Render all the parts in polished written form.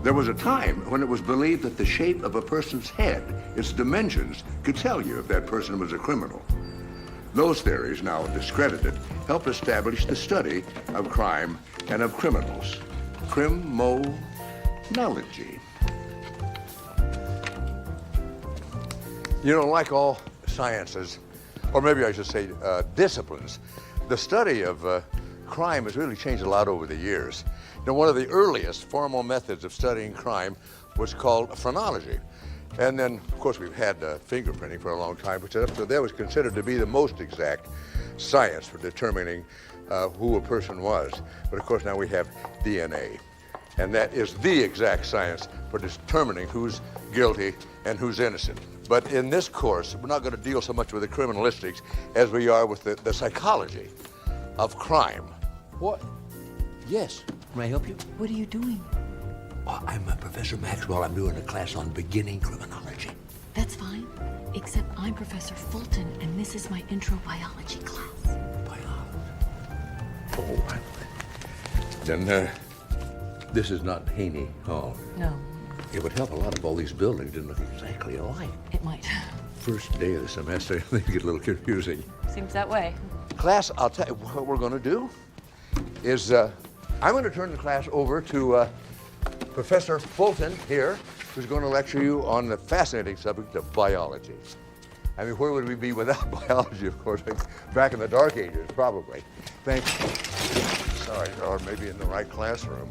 There was a time when it was believed that the shape of a person's head, its dimensions, could tell you if that person was a criminal. Those theories, now discredited, help establish the study of crime and of criminals. Criminology. You know, like all sciences, or maybe I should say disciplines, the study of crime has really changed a lot over the years. You know, one of the earliest formal methods of studying crime was called phrenology. And then, of course, we've had fingerprinting for a long time, which up to that was considered to be the most exact science for determining who a person was. But of course, now we have DNA. And that is the exact science for determining who's guilty and who's innocent. But in this course, we're not going to deal so much with the criminalistics as we are with the psychology of crime. What? Yes. May I help you? What are you doing? Oh, I'm Professor Maxwell. I'm doing a class on beginning criminology. That's fine, except I'm Professor Fulton, and this is my intro biology class. Biology? Oh, Then, this is not Haney Hall. No. it would help a lot if all these buildings didn't look exactly alike. It might. First day of the semester, things get a little confusing. Seems that way. Class, I'll tell you what we're going to do is I'm going to turn the class over to Professor Fulton here, who's going to lecture you on the fascinating subject of biology. I mean, where would we be without biology, of course? Back in the Dark Ages, probably. Thank you. Sorry, or maybe in the right classroom.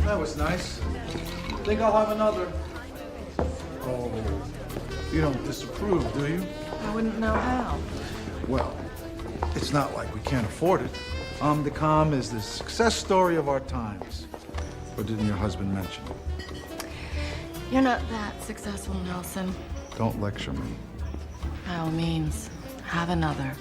That was nice. Think I'll have another. Oh, you don't disapprove, do you? I wouldn't know how. Well, it's not like we can't afford it. Omnicom is the success story of our times. Or didn't your husband mention it? You're not that successful, Nelson. Don't lecture me. By all means, have another.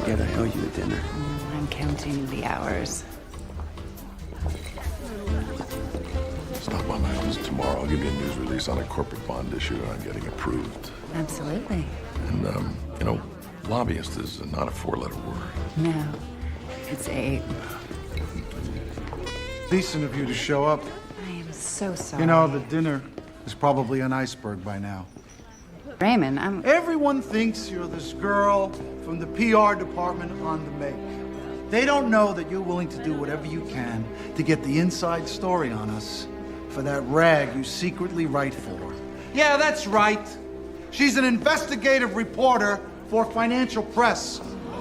I owe you a dinner. I'm counting the hours. Stop by my office tomorrow. I'll give you a news release on a corporate bond issue I'm getting approved. Absolutely. And, you know, lobbyist is not a four-letter word. No, it's 8. Decent of you to show up. I am so sorry. You know, the dinner is probably an iceberg by now. Raymond, I'm... Everyone thinks you're this girl from the PR department on the make. They don't know that you're willing to do whatever you can to get the inside story on us for that rag you secretly write for. Yeah, that's right. She's an investigative reporter for Financial Press,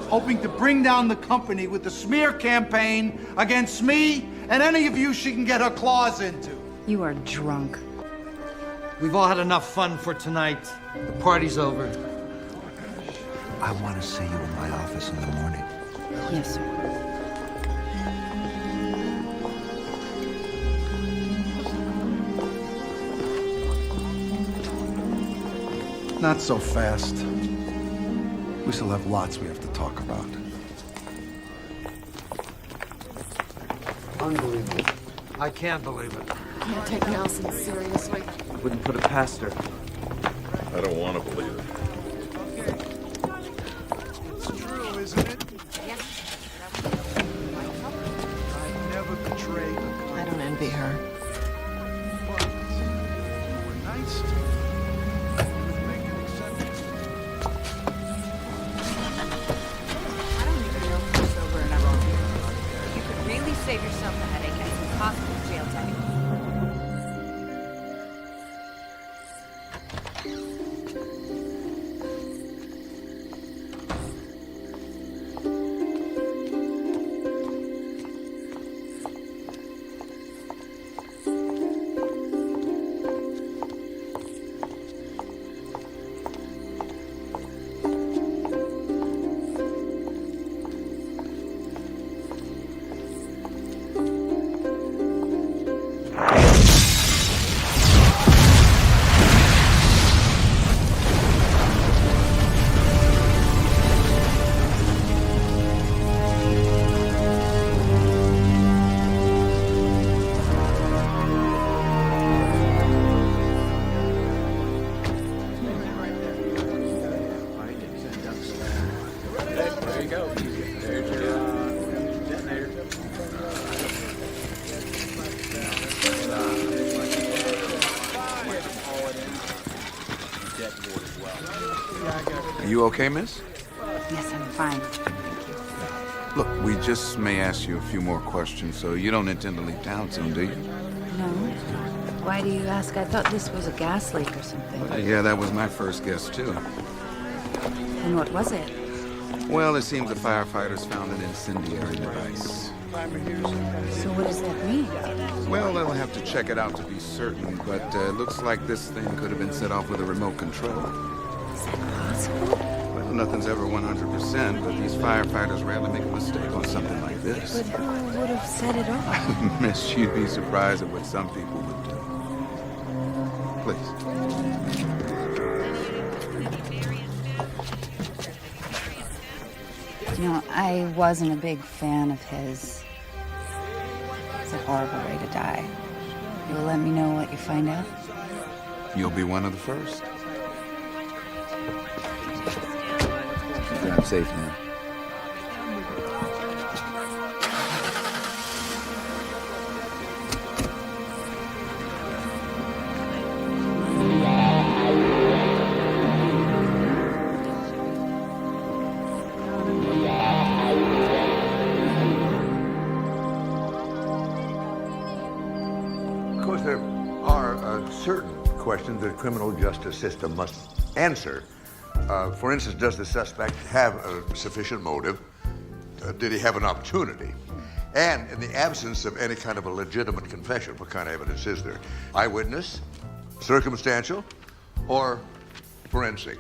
hoping to bring down the company with the smear campaign against me and any of you she can get her claws into. You are drunk. We've all had enough fun for tonight. The party's over. I want to see you in my office in the morning. Yes, sir. Not so fast. We still have lots we have to talk about. Unbelievable. I can't believe it. Can't take Nelson seriously. Wouldn't put it past her. I don't want to believe it. It's true, isn't it? Yes. I've never betrayed a I don't envy her. We're nice to you. You would make an exception. I don't even know if you're sober and I'm wrong here. You could really save yourself the headache and some possible jail time. Are you okay, miss? Yes, I'm fine. Look, we just may ask you a few more questions, so you don't intend to leave town soon, do you? No? Why do you ask? I thought this was a gas leak or something. Yeah, that was my first guess, too. And what was it? Well, it seems the firefighters found an incendiary device. So what does that mean? Well, they'll have to check it out to be certain, but it looks like this thing could have been set off with a remote control. Is that possible? Well, nothing's ever 100%, but these firefighters rarely make a mistake on something like this. But who would have set it off? Miss, you'd be surprised at what some people would do. Please. You know, I wasn't a big fan of his. It's a horrible way to die. You'll let me know what you find out? You'll be one of the first. Drive safe now. Of course, there are certain questions the criminal justice system must answer. For instance, does the suspect have a sufficient motive? Did he have an opportunity? And in the absence of any kind of a legitimate confession, what kind of evidence is there? Eyewitness, circumstantial, or forensic?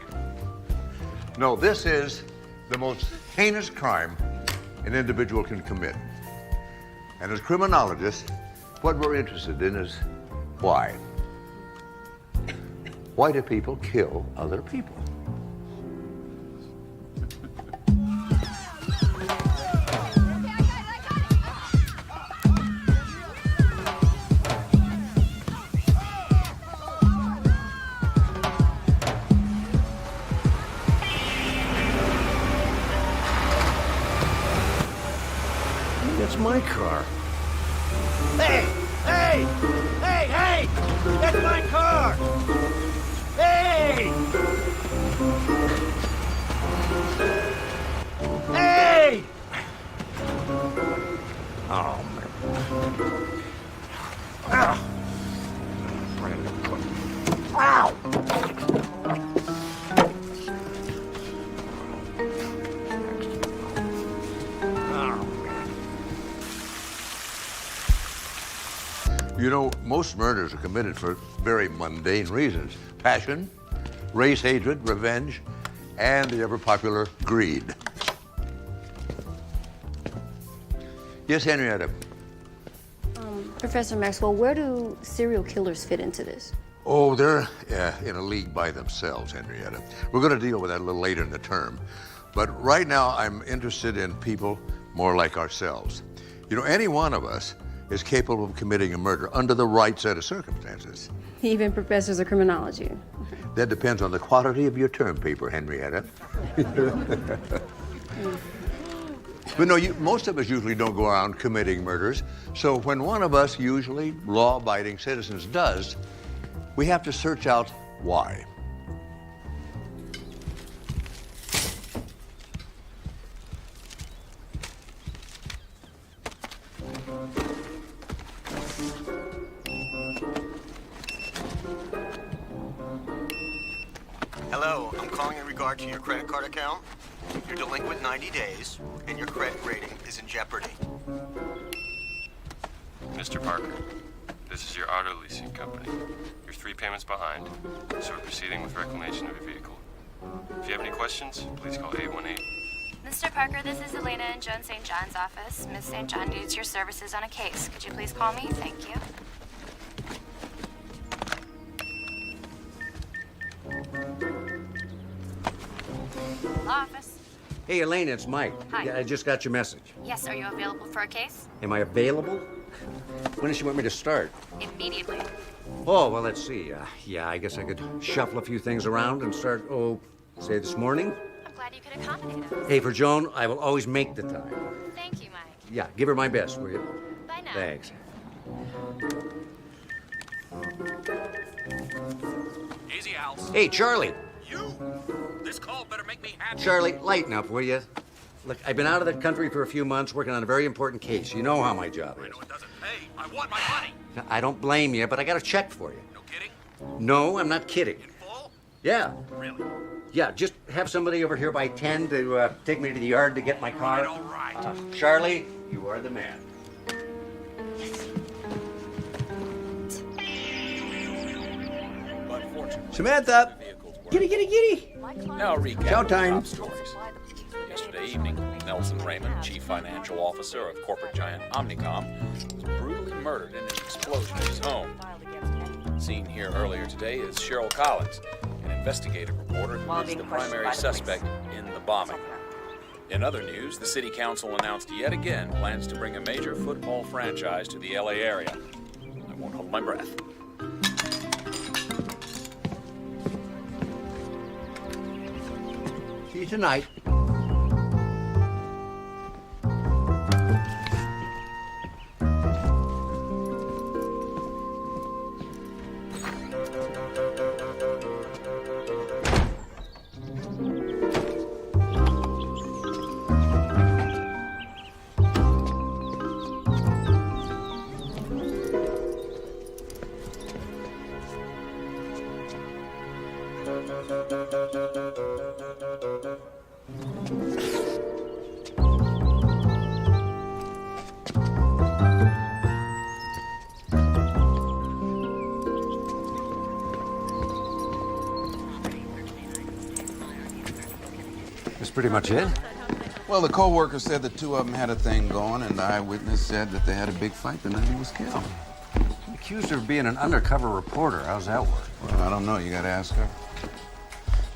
No, this is the most heinous crime an individual can commit. And as criminologists, what we're interested in is why. Why do people kill other people? That's my car. Hey! Hey! Hey! Hey! That's my car! Hey! Hey! Oh, man. Ow! You know, most murders are committed for very mundane reasons. Passion, race hatred, revenge, and the ever-popular greed. Yes, Henrietta. Professor Maxwell, where do serial killers fit into this? Oh, they're in a league by themselves, Henrietta. We're going to deal with that a little later in the term. But right now, I'm interested in people more like ourselves. You know, any one of us is capable of committing a murder under the right set of circumstances. Even professors of criminology. That depends on the quality of your term paper, Henrietta. But no, most of us usually don't go around committing murders. So when one of us, usually law-abiding citizens, does, we have to search out why. Hello, I'm calling in regard to your credit card account. You're delinquent 90 days, and your credit rating is in jeopardy. Mr. Parker, this is your auto leasing company. You're 3 payments behind, so we're proceeding with reclamation of your vehicle. If you have any questions, please call 818. Mr. Parker, this is Elena in Joan St. John's office. Miss St. John needs your services on a case. Could you please call me? Thank you. Law office. Hey, Elaine, it's Mike. Hi. Yeah, I just got your message. Yes, are you available for a case? Am I available? When does she want me to start? Immediately. Oh, well, let's see. Yeah, I guess I could shuffle a few things around and start, say this morning. I'm glad you could accommodate us. Hey, for Joan, I will always make the time. Thank you, Mike. Yeah, give her my best, will you? Bye now. Thanks. Easy, Al. Hey, Charlie. You? This call better make me happy. Charlie, lighten up, will you? Look, I've been out of the country for a few months working on a very important case. You know how my job is. I know it doesn't pay. I want my money. Now, I don't blame you, but I got a check for you. No kidding? No, I'm not kidding. In full? Yeah. Really? Yeah, just have somebody over here by 10 to take me to the yard to get my car. All right. Charlie, you are the man. Samantha! Giddy, giddy, giddy! Now recap Chow of the time. top stories. Yesterday evening, Nelson Raymond, chief financial officer of corporate giant Omnicom, was brutally murdered in an explosion at his home. Seen here earlier today is Cheryl Collins, an investigative reporter who is the primary suspect in the bombing. In other news, the city council announced yet again plans to bring a major football franchise to the LA area. I won't hold my breath. See you tonight. That's pretty much it? Well, the co-worker said the two of them had a thing going, and the eyewitness said that they had a big fight the night he was killed. Accused her of being an undercover reporter. How's that work? Well, I don't know. You gotta ask her.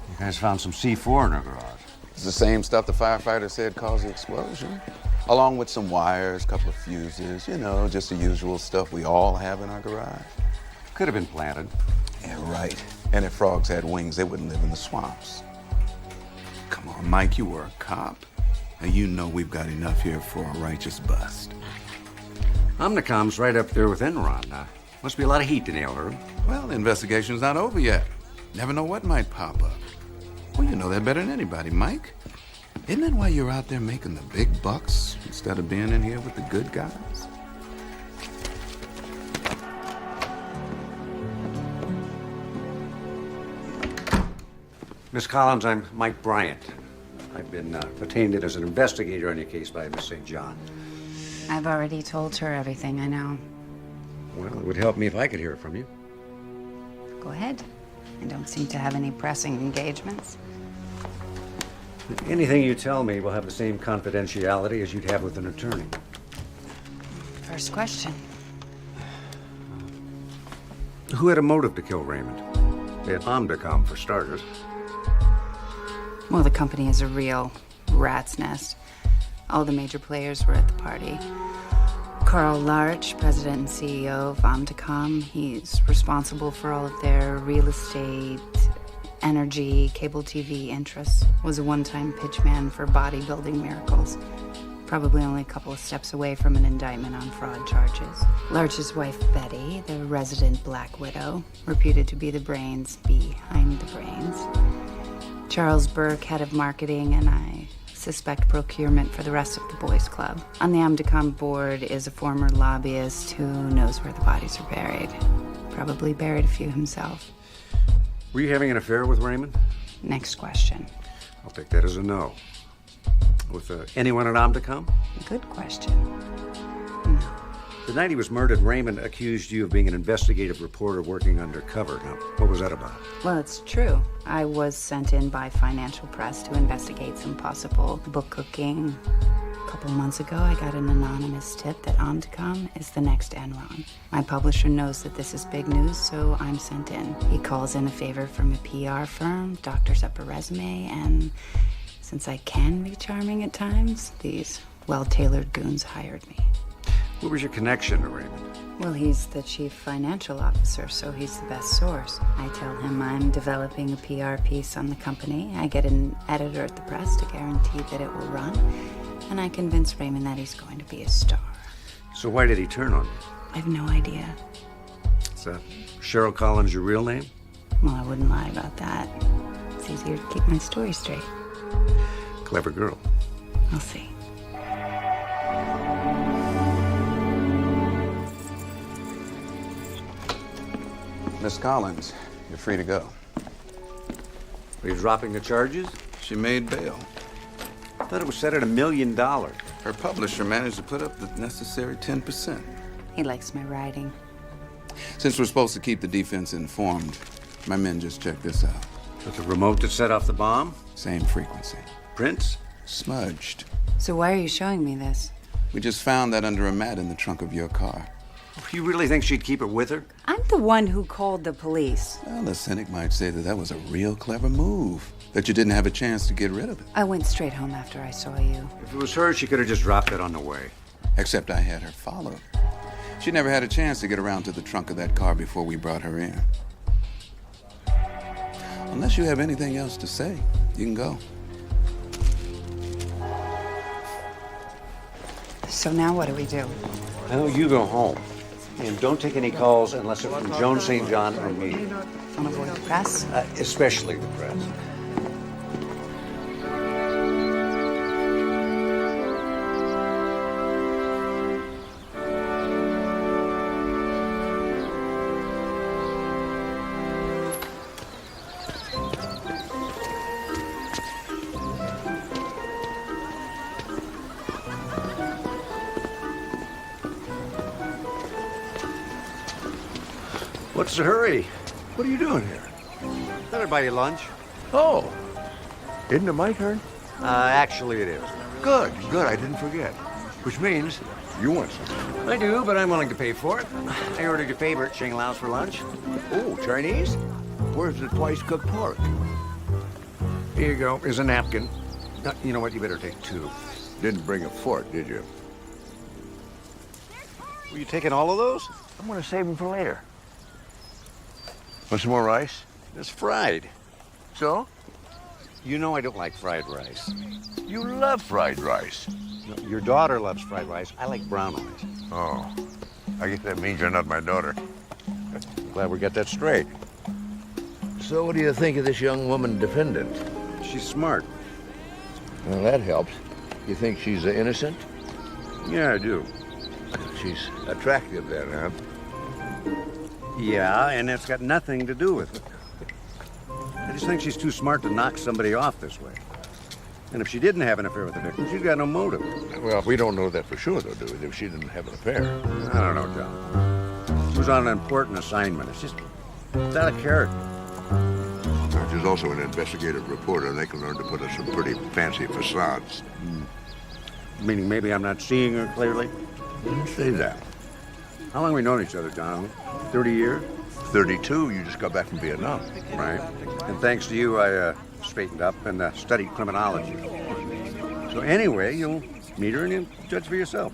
You guys found some C4 in her garage. It's the same stuff the firefighter said caused the explosion, along with some wires, a couple of fuses, you know, just the usual stuff we all have in our garage. Could have been planted. Yeah, right. And if frogs had wings, they wouldn't live in the swamps. Come on, Mike, you were a cop. Now, you know we've got enough here for a righteous bust. Omnicom's right up there with Enron. Must be a lot of heat to nail her. Well, the investigation's not over yet. Never know what might pop up. Well, you know that better than anybody, Mike. Isn't that why you're out there making the big bucks instead of being in here with the good guys? Miss Collins, I'm Mike Bryant. I've been retained as an investigator on your case by Miss St. John. I've already told her everything I know. Well, it would help me if I could hear it from you. Go ahead. I don't seem to have any pressing engagements. Anything you tell me will have the same confidentiality as you'd have with an attorney. First question. Who had a motive to kill Raymond? They had Omnicom, for starters. Well, the company is a real rat's nest. All the major players were at the party. Carl Larch, president and CEO of Omnicom, he's responsible for all of their real estate, energy, cable TV interests. Was a one-time pitchman for bodybuilding miracles. Probably only a couple of steps away from an indictment on fraud charges. Larch's wife, Betty, the resident Black Widow, reputed to be the brains behind the brains. Charles Burke, head of marketing, and I suspect procurement for the rest of the boys' club. On the Omnicom board is a former lobbyist who knows where the bodies are buried. Probably buried a few himself. Were you having an affair with Raymond? Next question. I'll take that as a no. With anyone at Omnicom? Good question. The night he was murdered, Raymond accused you of being an investigative reporter working undercover. Now, what was that about? Well, it's true. I was sent in by Financial Press to investigate some possible book cooking. A couple months ago, I got an anonymous tip that Omnicom is the next Enron. My publisher knows that this is big news, so I'm sent in. He calls in a favor from a PR firm, doctors up a resume, and since I can be charming at times, these well-tailored goons hired me. What was your connection to Raymond? Well, he's the chief financial officer, so he's the best source. I tell him I'm developing a PR piece on the company. I get an editor at the press to guarantee that it will run. And I convince Raymond that he's going to be a star. So why did he turn on you? I have no idea. Is that Cheryl Collins your real name? Well, I wouldn't lie about that. It's easier to keep my story straight. Clever girl. I'll see. Miss Collins, you're free to go. Are you dropping the charges? She made bail. I thought it was set at $1 million. Her publisher managed to put up the necessary 10%. He likes my writing. Since we're supposed to keep the defense informed, my men just checked this out. With the remote that set off the bomb? Same frequency. Prints? Smudged. So why are you showing me this? We just found that under a mat in the trunk of your car. You really think she'd keep it with her? I'm the one who called the police. Well, the cynic might say that that was a real clever move, that you didn't have a chance to get rid of it. I went straight home after I saw you. If it was her, she could have just dropped it on the way. Except I had her followed. She never had a chance to get around to the trunk of that car before we brought her in. Unless you have anything else to say, you can go. So now what do we do? Well, you go home. And don't take any calls unless it's from Joan St. John or me. Don't avoid the press? Especially the press. What's the hurry? What are you doing here? Thought I'd buy you lunch. Oh, isn't it my turn? Actually it is. Good, good, I didn't forget. Which means you want something. I do, but I'm willing to pay for it. I ordered your favorite, Shang Lao's for lunch. Oh, Chinese? Where's the twice-cooked pork? Here you go. Here's a napkin. You know what? You better take two. Didn't bring a fork, did you? Were you taking all of those? I'm gonna save them for later. Want some more rice? It's fried. So? You know I don't like fried rice. You love fried rice. No, your daughter loves fried rice. I like brown rice. Oh, I guess that means you're not my daughter. Glad we got that straight. So what do you think of this young woman defendant? She's smart. Well, that helps. You think she's innocent? Yeah, I do. She's attractive then, huh? Yeah, and it's got nothing to do with it. I just think she's too smart to knock somebody off this way. And if she didn't have an affair with the victim, she's got no motive. Well, we don't know that for sure, though, do we? If she didn't have an affair. I don't know, John. She was on an important assignment. It's out of character. She's also an investigative reporter, and they can learn to put up some pretty fancy facades. Meaning maybe I'm not seeing her clearly? Didn't say that. How long have we known each other, Donald? 30 years? 32, you just got back from Vietnam. Right. And thanks to you, I straightened up and studied criminology. So anyway, you'll meet her and you'll judge for yourself.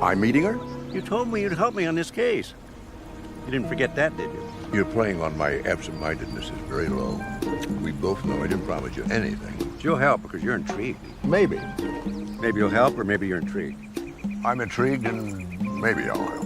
I'm meeting her? You told me you'd help me on this case. You didn't forget that, did you? You're playing on my absent-mindedness is very low. We both know I didn't promise you anything. But you'll help because you're intrigued. Maybe. Maybe you'll help or maybe you're intrigued. I'm intrigued and maybe I'll help.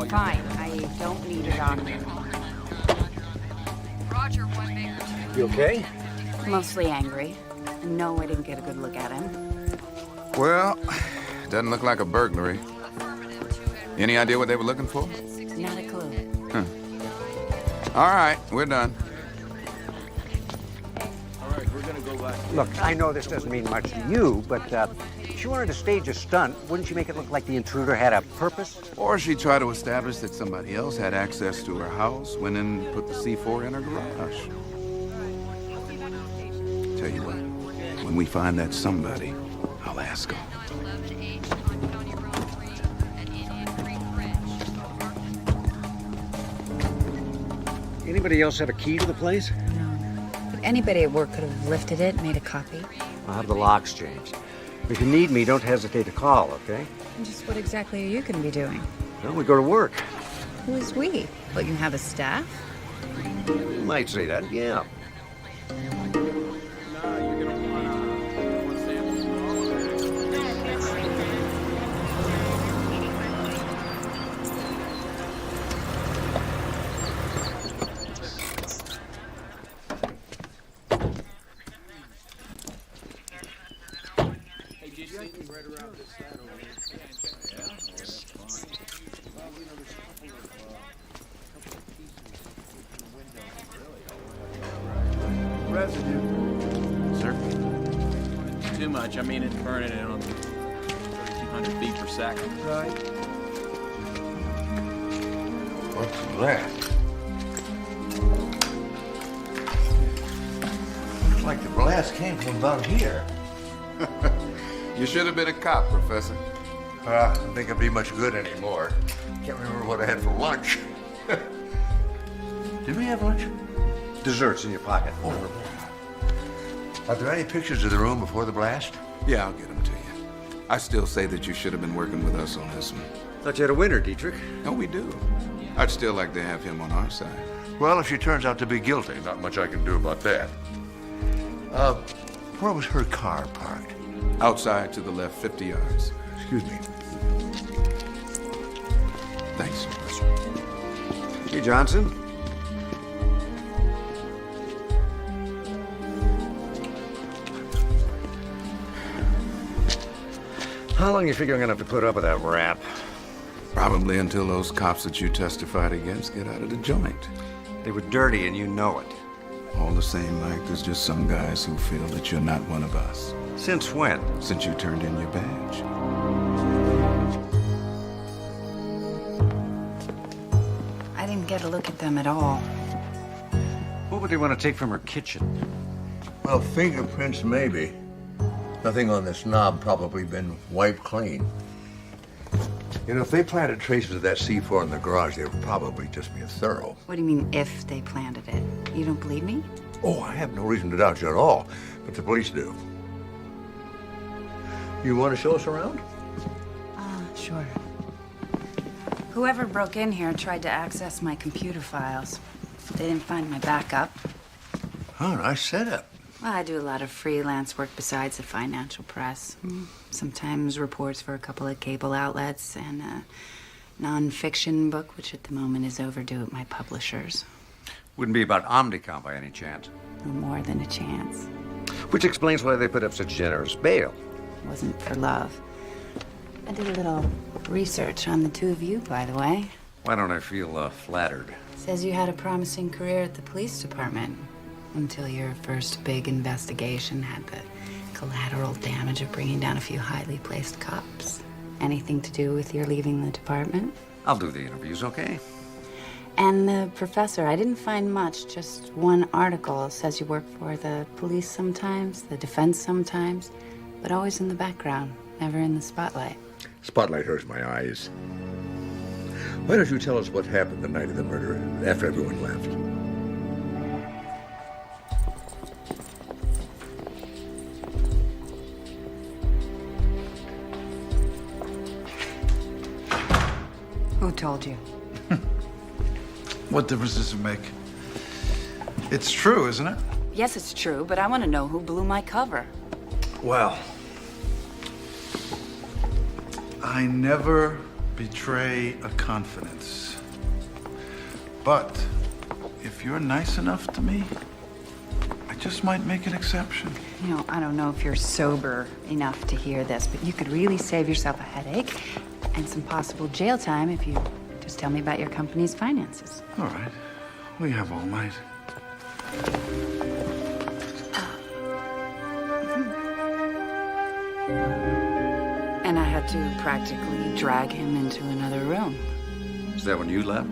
Fine, I don't need a doctor. Roger, 1 Baker 2. You okay? Mostly angry. No, I didn't get a good look at him. Well, doesn't look like a burglary. Any idea what they were looking for? Not a clue. All right, we're done. Look, I know this doesn't mean much to you, but if she wanted to stage a stunt, wouldn't she make it look like the intruder had a purpose? Or she tried to establish that somebody else had access to her house, went in and put the C4 in her garage. Tell you what, when we find that somebody, I'll ask him. Anybody else have a key to the place? But anybody at work could have lifted it, made a copy. I'll have the locks changed. If you need me, don't hesitate to call, okay? And just what exactly are you going to be doing? Well, we go to work. Who is we? But you have a staff? You might say that, yeah. Sir? Too much. I mean, it's burning it on 3,200 feet per second. Right. What's that? Looks like the blast came from about here. You should have been a cop, Professor. I don't think I'd be much good anymore. Can't remember what I had for lunch. Did we have lunch? Dessert's in your pocket. Oh. Are there any pictures of the room before the blast? Yeah, I'll get them to you. I still say that you should have been working with us on this one. Thought you had a winner, Dietrich. No, we do. I'd still like to have him on our side. Well, if she turns out to be guilty, not much I can do about that. Where was her car parked? Outside to the left, 50 yards. Excuse me. Thanks, Professor. Hey, Johnson. How long you figure I'm gonna have to put up with that rap? Probably until those cops that you testified against get out of the joint. They were dirty and you know it. All the same, Mike, there's just some guys who feel that you're not one of us. Since when? Since you turned in your badge. I didn't get a look at them at all. What would they want to take from her kitchen? Well, fingerprints maybe. Nothing on this knob probably been wiped clean. You know, if they planted traces of that C4 in the garage, they would probably just be thorough. What do you mean, if they planted it? You don't believe me? Oh, I have no reason to doubt you at all, but the police do. You want to show us around? Sure. Whoever broke in here tried to access my computer files. They didn't find my backup. Oh, nice setup. Well, I do a lot of freelance work besides the financial press. Sometimes reports for a couple of cable outlets and a non-fiction book, which at the moment is overdue at my publishers. Wouldn't be about Omnicom by any chance. No more than a chance. Which explains why they put up such generous bail. It wasn't for love. I did a little research on the two of you, by the way. Why don't I feel flattered? Says you had a promising career at the police department. Until your first big investigation had the collateral damage of bringing down a few highly placed cops. Anything to do with your leaving the department? I'll do the interviews, okay? And the professor, I didn't find much, just one article. Says you work for the police sometimes, the defense sometimes, but always in the background, never in the spotlight. Spotlight hurts my eyes. Why don't you tell us what happened the night of the murder, after everyone left? Who told you? What difference does it make? It's true, isn't it? Yes, it's true, but I want to know who blew my cover. Well, I never betray a confidence. But if you're nice enough to me, I just might make an exception. You know, I don't know if you're sober enough to hear this, but you could really save yourself a headache and some possible jail time if you just tell me about your company's finances. All right. We have all night. And I had to practically drag him into another room. Is that when you left?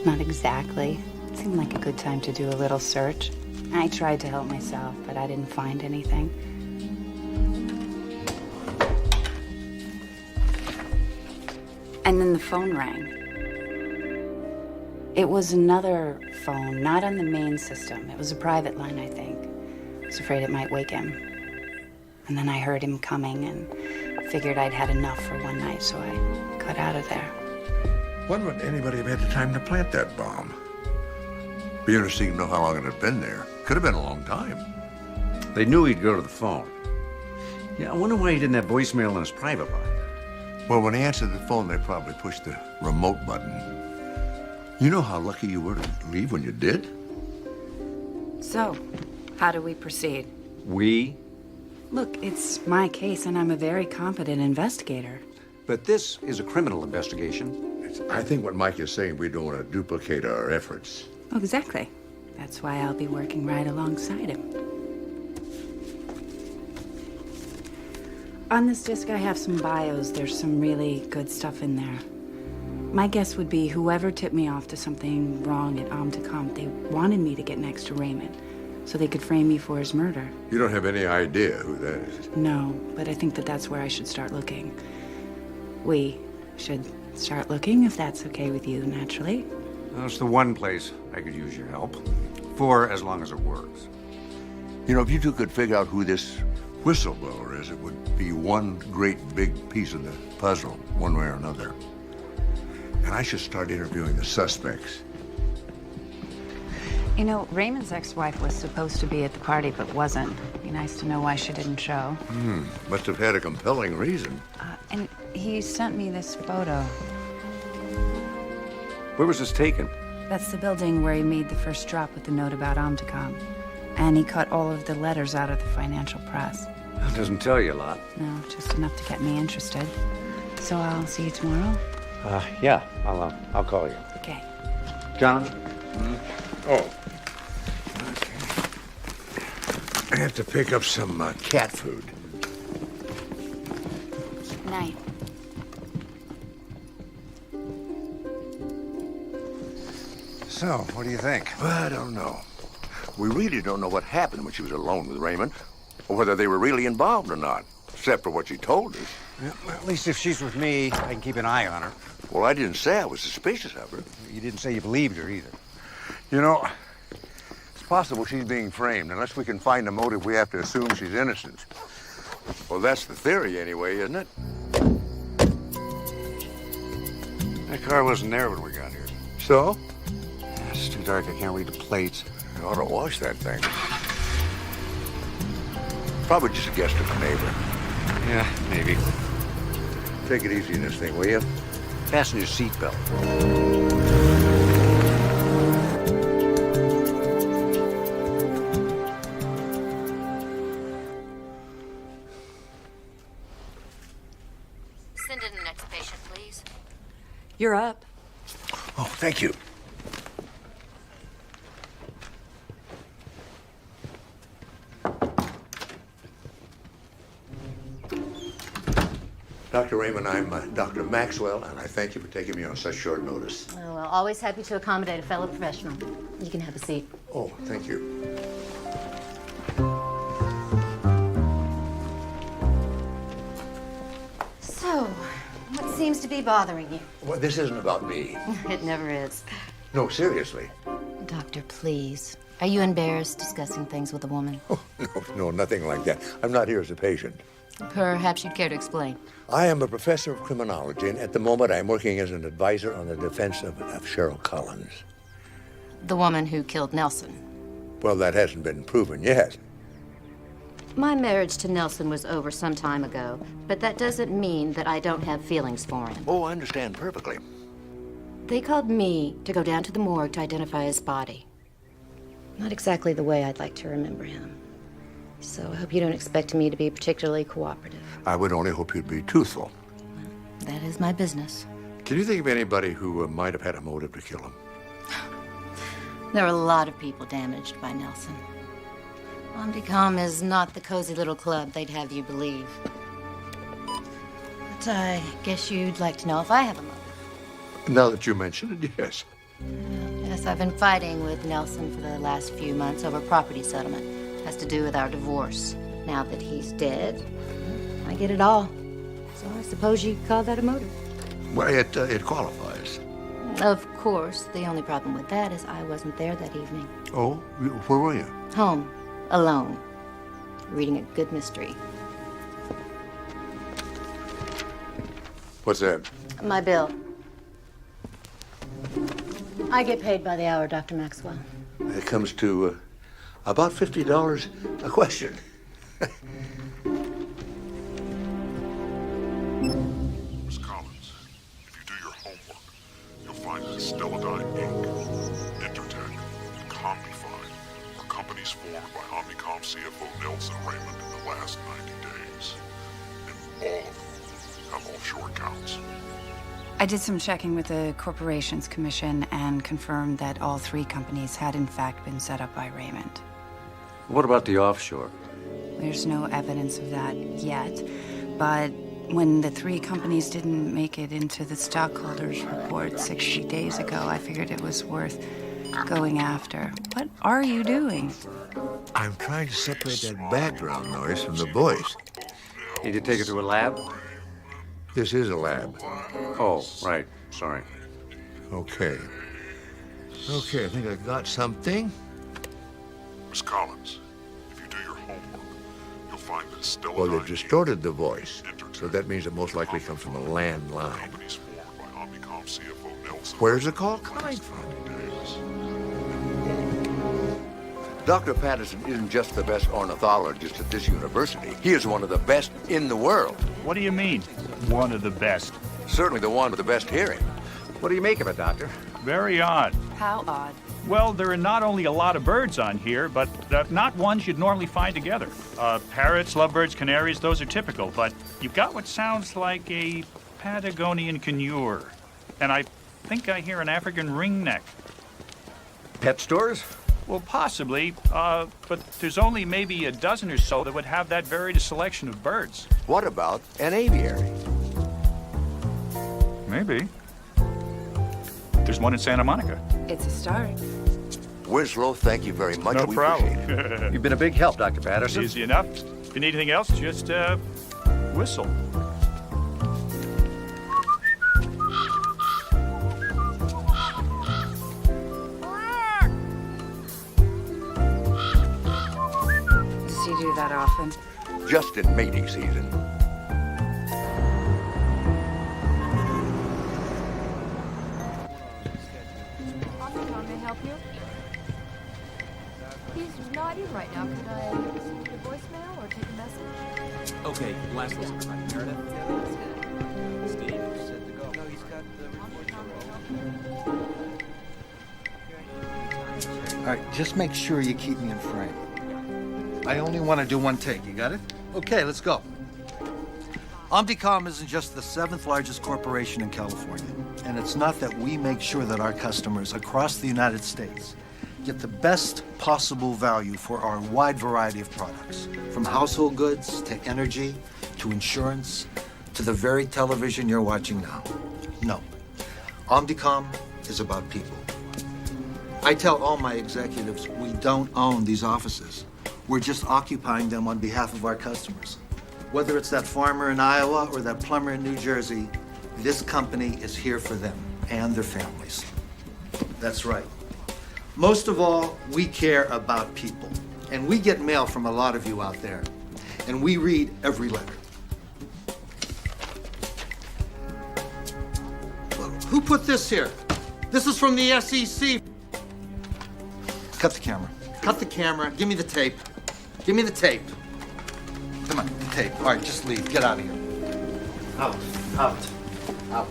Not exactly. It seemed like a good time to do a little search. I tried to help myself, but I didn't find anything. And then the phone rang. It was another phone, not on the main system. It was a private line, I think. I was afraid it might wake him. And then I heard him coming and figured I'd had enough for one night, so I got out of there. When would anybody have had the time to plant that bomb? Be interesting to know how long it had been there. Could have been a long time. They knew he'd go to the phone. Yeah, I wonder why he didn't have voicemail in his private line. Well, when he answered the phone, they probably pushed the remote button. You know how lucky you were to leave when you did? So, how do we proceed? We? Look, it's my case, and I'm a very competent investigator. But this is a criminal investigation. I think what Mike is saying, we don't want to duplicate our efforts. Oh, exactly. That's why I'll be working right alongside him. On this disc, I have some bios. There's some really good stuff in there. My guess would be whoever tipped me off to something wrong at Omnicom, they wanted me to get next to Raymond so they could frame me for his murder. You don't have any idea who that is? No, but I think that that's where I should start looking. We should start looking, if that's okay with you, naturally. That's the one place I could use your help. For as long as it works. You know, if you two could figure out who this whistleblower is, it would be one great big piece of the puzzle, one way or another. And I should start interviewing the suspects. You know, Raymond's ex-wife was supposed to be at the party, but wasn't. Be nice to know why she didn't show. Must have had a compelling reason. And he sent me this photo. Where was this taken? That's the building where he made the first drop with the note about Omnicom. And he cut all of the letters out of the financial press. That doesn't tell you a lot. No, just enough to get me interested. So I'll see you tomorrow? Yeah, I'll call you. Okay. John? Oh. I have to pick up some cat food. Night. So, what do you think? Well, I don't know. We really don't know what happened when she was alone with Raymond, or whether they were really involved or not, except for what she told us. Yeah, well, at least if she's with me, I can keep an eye on her. Well, I didn't say I was suspicious of her. You didn't say you believed her either. You know, it's possible she's being framed. Unless we can find a motive, we have to assume she's innocent. Well, that's the theory anyway, isn't it? That car wasn't there when we got here. So? It's too dark. I can't read the plates. You ought to wash that thing. Probably just a guest of a neighbor. Yeah, maybe. Take it easy in this thing, will you? Fasten your seatbelt. Send in the next patient, please. You're up. Oh, thank you. Dr. Raymond, I'm Dr. Maxwell, and I thank you for taking me on such short notice. Oh, well, always happy to accommodate a fellow professional. You can have a seat. Oh, thank you. So, what seems to be bothering you? Well, this isn't about me. It never is. No, seriously. Doctor, please. Are you embarrassed discussing things with a woman? Oh, no, nothing like that. I'm not here as a patient. Perhaps you'd care to explain. I am a professor of criminology, and at the moment I'm working as an advisor on the defense of Cheryl Collins. The woman who killed Nelson. Well, that hasn't been proven yet. My marriage to Nelson was over some time ago, but that doesn't mean that I don't have feelings for him. Oh, I understand perfectly. They called me to go down to the morgue to identify his body. Not exactly the way I'd like to remember him. So I hope you don't expect me to be particularly cooperative. I would only hope you'd be truthful. That is my business. Can you think of anybody who might have had a motive to kill him? There are a lot of people damaged by Nelson. Omnicom is not the cozy little club they'd have you believe. But I guess you'd like to know if I have a motive. Now that you mention it, yes. Yes, I've been fighting with Nelson for the last few months over property settlement. It has to do with our divorce. Now that he's dead, I get it all. So I suppose you could call that a motive. Well, it qualifies. Of course, the only problem with that is I wasn't there that evening. Oh, where were you? Home, alone, reading a good mystery. What's that? My bill. I get paid by the hour, Dr. Maxwell. It comes to about $50 a question. Miss Collins, if you do your homework, you'll find that Stelladine Inc., Intertech, and Compify are companies formed by Omnicom CFO Nelson Raymond in the last 90 days. And all of them have offshore accounts. I did some checking with the Corporations Commission and confirmed that all three companies had in fact been set up by Raymond. What about the offshore? There's no evidence of that yet, but when the three companies didn't make it into the stockholders' report 60 days ago, I figured it was worth going after. What are you doing? I'm trying to separate that background noise from the voice. Need to take it to a lab? This is a lab. Oh, right. Sorry. Okay. Okay, I think I got something. Miss Collins, if you do your homework, you'll find that Stelladine Well, they've distorted the voice, so that means it most likely comes from a landline. companies formed by Omnicom CFO Nelson. Where's the call coming from? Dr. Patterson isn't just the best ornithologist at this university. He is one of the best in the world. What do you mean, one of the best? Certainly the one with the best hearing. What do you make of it, Doctor? Very odd. How odd? Well, there are not only a lot of birds on here, but not ones you'd normally find together. Parrots, lovebirds, canaries, those are typical, but you've got what sounds like a Patagonian conure. And I think I hear an African ringneck. Pet stores? Well, possibly, but there's only maybe a dozen or so that would have that varied a selection of birds. What about an aviary? Maybe. There's one in Santa Monica. It's a start. Winslow, thank you very much. No We problem. appreciate it. You've been a big help, Dr. Patterson. Easy enough. If you need anything else, just whistle. Does he do that often? Just in mating season. May I help you? He's not in right now. Could I send you a voicemail or take a message? Okay, last listen. Meredith? Steve? All right, just make sure you keep me in frame. I only want to do one take. You got it? Okay, let's go. Omnicom isn't just the 7th largest corporation in California. And it's not that we make sure that our customers across the United States get the best possible value for our wide variety of products. From household goods to energy to insurance to the very television you're watching now. No. Omnicom is about people. I tell all my executives we don't own these offices. We're just occupying them on behalf of our customers. Whether it's that farmer in Iowa or that plumber in New Jersey, this company is here for them and their families. That's right. Most of all, we care about people. And we get mail from a lot of you out there. And we read every letter. Who put this here? This is from the SEC. Cut the camera. Cut the camera. Give me the tape. Give me the tape. Come on, the tape. All right, just leave. Get out of here. Out. Out. Out.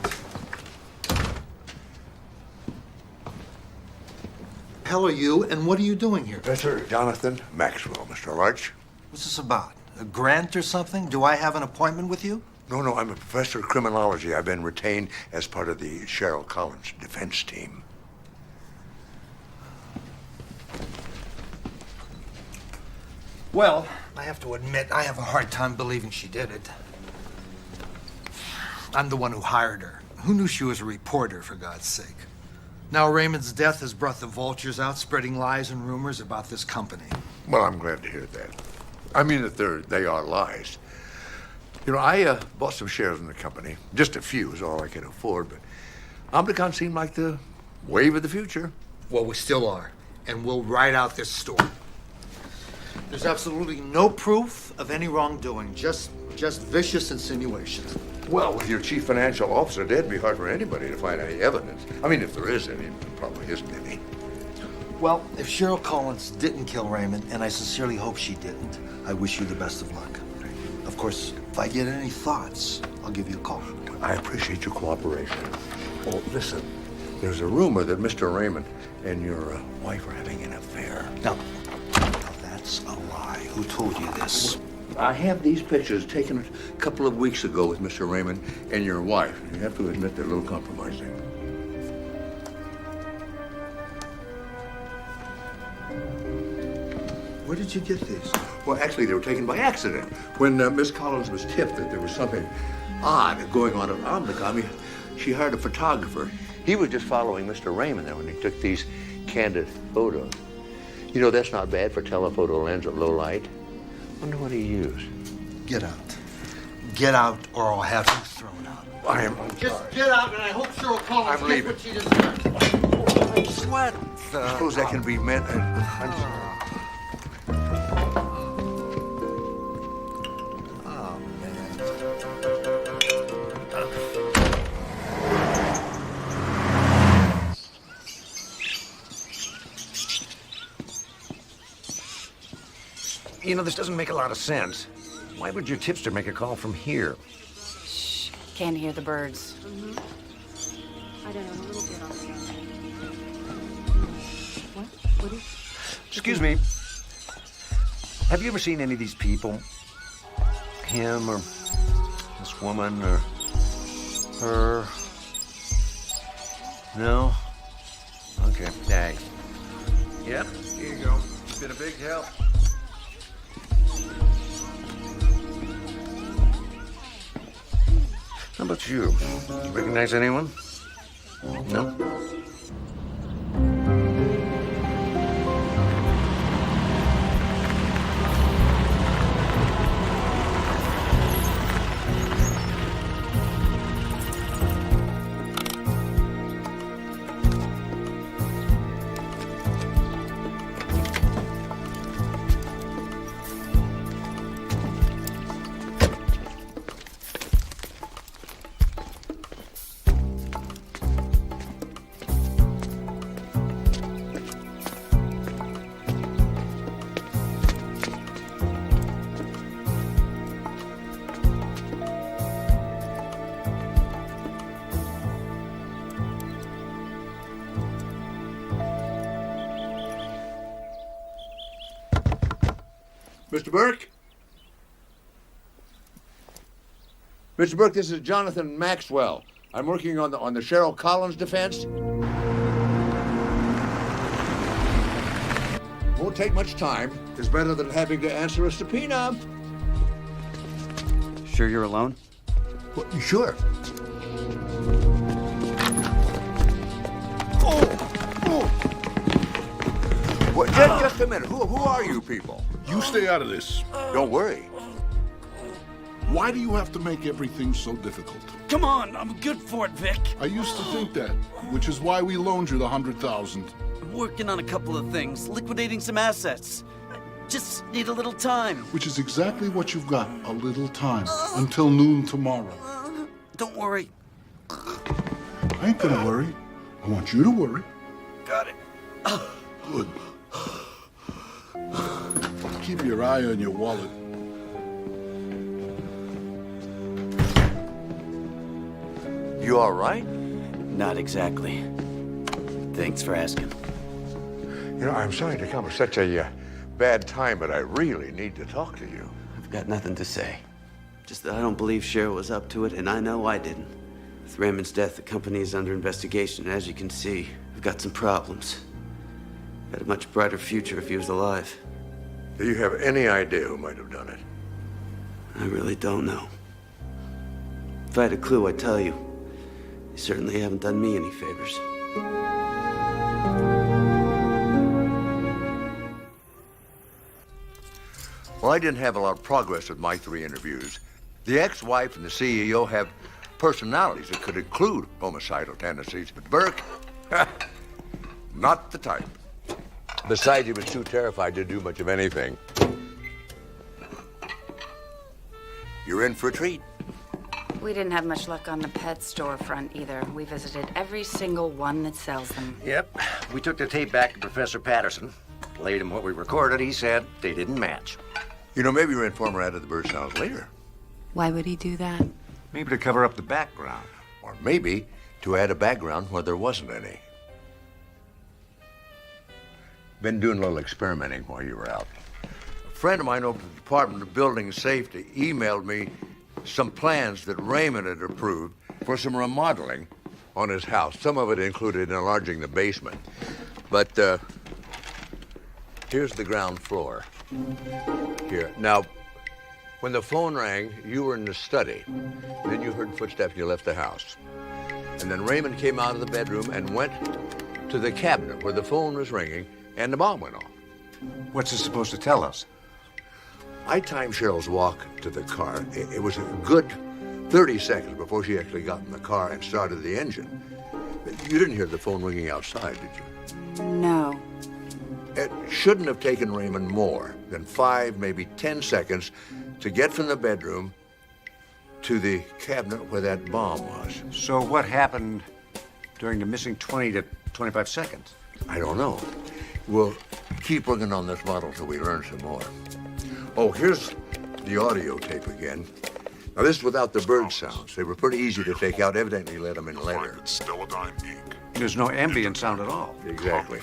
Hell are you, and what are you doing here? Professor Jonathan Maxwell, Mr. Larch. What's this about? A grant or something? Do I have an appointment with you? No, I'm a professor of criminology. I've been retained as part of the Cheryl Collins defense team. Well, I have to admit, I have a hard time believing she did it. I'm the one who hired her. Who knew she was a reporter, for God's sake? Now Raymond's death has brought the vultures out, spreading lies and rumors about this company. Well, I'm glad to hear that. I mean that they are lies. You know, I bought some shares in the company. Just a few is all I can afford, but Omnicom seemed like the wave of the future. Well, we still are, and we'll ride out this storm. There's absolutely no proof of any wrongdoing, just vicious insinuations. Well, with your chief financial officer dead, it'd be hard for anybody to find any evidence. I mean, if there is any, there probably isn't any. Well, if Cheryl Collins didn't kill Raymond, and I sincerely hope she didn't, I wish you the best of luck. Of course, if I get any thoughts, I'll give you a call. I appreciate your cooperation. Oh, listen, there's a rumor that Mr. Raymond and your wife are having an affair. No, that's a lie. Who told you this? I have these pictures taken a couple of weeks ago with Mr. Raymond and your wife. You have to admit they're a little compromising. Where did you get these? Well, actually, they were taken by accident. When Miss Collins was tipped that there was something odd going on at Omnicom, she hired a photographer. He was just following Mr. Raymond there when he took these candid photos. You know, that's not bad for telephoto lens at low light. Wonder what he used. Get out. Get out, or I'll have you thrown out. I am. Just get out, and I hope Cheryl Collins I'm gets leaving. what she deserves. What? I suppose that can be meant. You know, this doesn't make a lot of sense. Why would your tipster make a call from here? Shh. Can't hear the birds. I don't know, a little bit on the Excuse me. Have you ever seen any of these people? Him or this woman or her? No? Okay. Hey. Yep, here you go. It's been a big help. How about you? You recognize anyone? No? Mr. Burke? Mr. Burke, this is Jonathan Maxwell. I'm working on the Cheryl Collins defense. Won't take much time. It's better than having to answer a subpoena. Sure you're alone? Well, sure. Well, just a minute. Who are you people? You stay out of this. Don't worry. Why do you have to make everything so difficult? Come on, I'm good for it, Vic. I used to think that, which is why we loaned you the $100,000. I'm working on a couple of things, liquidating some assets. Just need a little time. Which is exactly what you've got, a little time. Until noon tomorrow. Don't worry. I ain't gonna worry. I want you to worry. Got it. Good. Keep your eye on your wallet. You all right? Not exactly. Thanks for asking. You know, I'm sorry to come at such a bad time, but I really need to talk to you. I've got nothing to say. Just that I don't believe Cheryl was up to it, and I know I didn't. With Raymond's death, the company is under investigation, and as you can see, we've got some problems. Had a much brighter future if he was alive. Do you have any idea who might have done it? I really don't know. If I had a clue, I'd tell you. They certainly haven't done me any favors. Well, I didn't have a lot of progress with my 3 interviews. The ex-wife and the CEO have personalities that could include homicidal tendencies, but Burke, not the type. Besides, he was too terrified to do much of anything. You're in for a treat. We didn't have much luck on the pet store front either. We visited every single one that sells them. Yep. We took the tape back to Professor Patterson. Played him what we recorded. He said they didn't match. You know, maybe your informer added the bird sounds later. Why would he do that? Maybe to cover up the background. Or maybe to add a background where there wasn't any. Been doing a little experimenting while you were out. A friend of mine over at the Department of Building Safety emailed me some plans that Raymond had approved for some remodeling on his house. Some of it included enlarging the basement. But here's the ground floor. Here. Now, when the phone rang, you were in the study. Then you heard footsteps and you left the house. And then Raymond came out of the bedroom and went to the cabinet where the phone was ringing and the bomb went off. What's this supposed to tell us? I timed Cheryl's walk to the car. It was a good 30 seconds before she actually got in the car and started the engine. You didn't hear the phone ringing outside, did you? No. It shouldn't have taken Raymond more than 5, maybe 10 seconds to get from the bedroom to the cabinet where that bomb was. So what happened during the missing 20 to 25 seconds? I don't know. We'll keep working on this model till we learn some more. Oh, here's the audio tape again. Now, this is without the bird sounds. They were pretty easy to take out. Evidently let them in later. Stelladine Inc. There's no ambient sound at all. Exactly.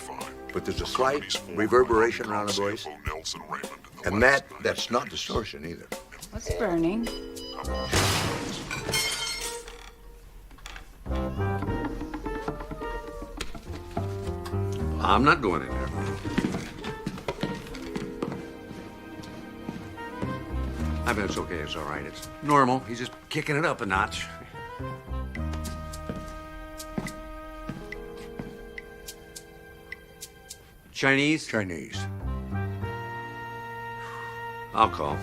But but there's a slight reverberation around the voice. Nelson Raymond. And that's not distortion either. What's burning? I'm not going in there. I mean, it's okay. It's all right. It's normal. He's just kicking it up a notch. Chinese? Chinese. I'll call.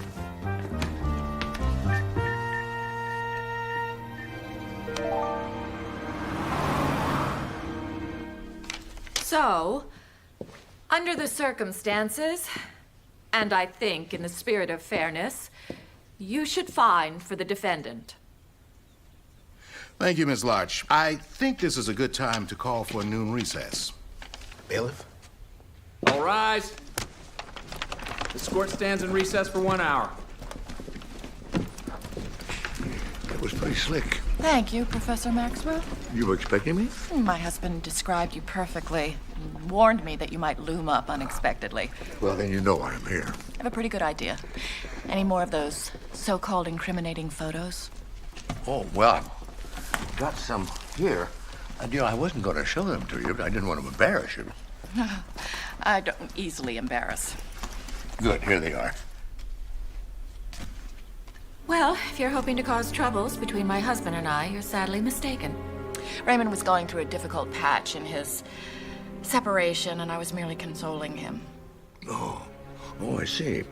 So, under the circumstances, and I think in the spirit of fairness, you should fine for the defendant. Thank you, Ms. Larch. I think this is a good time to call for a noon recess. Bailiff? All rise. This court stands in recess for 1 hour. That was pretty slick. Thank you, Professor Maxwell. You were expecting me? My husband described you perfectly. He warned me that you might loom up unexpectedly. Well, then you know why I'm here. I have a pretty good idea. Any more of those so-called incriminating photos? Oh, well, I've got some here. I wasn't going to show them to you, but I didn't want to embarrass you. I don't easily embarrass. Good, here they are. Well, if you're hoping to cause troubles between my husband and I, you're sadly mistaken. Raymond was going through a difficult patch in his separation, and I was merely consoling him. Oh, I see.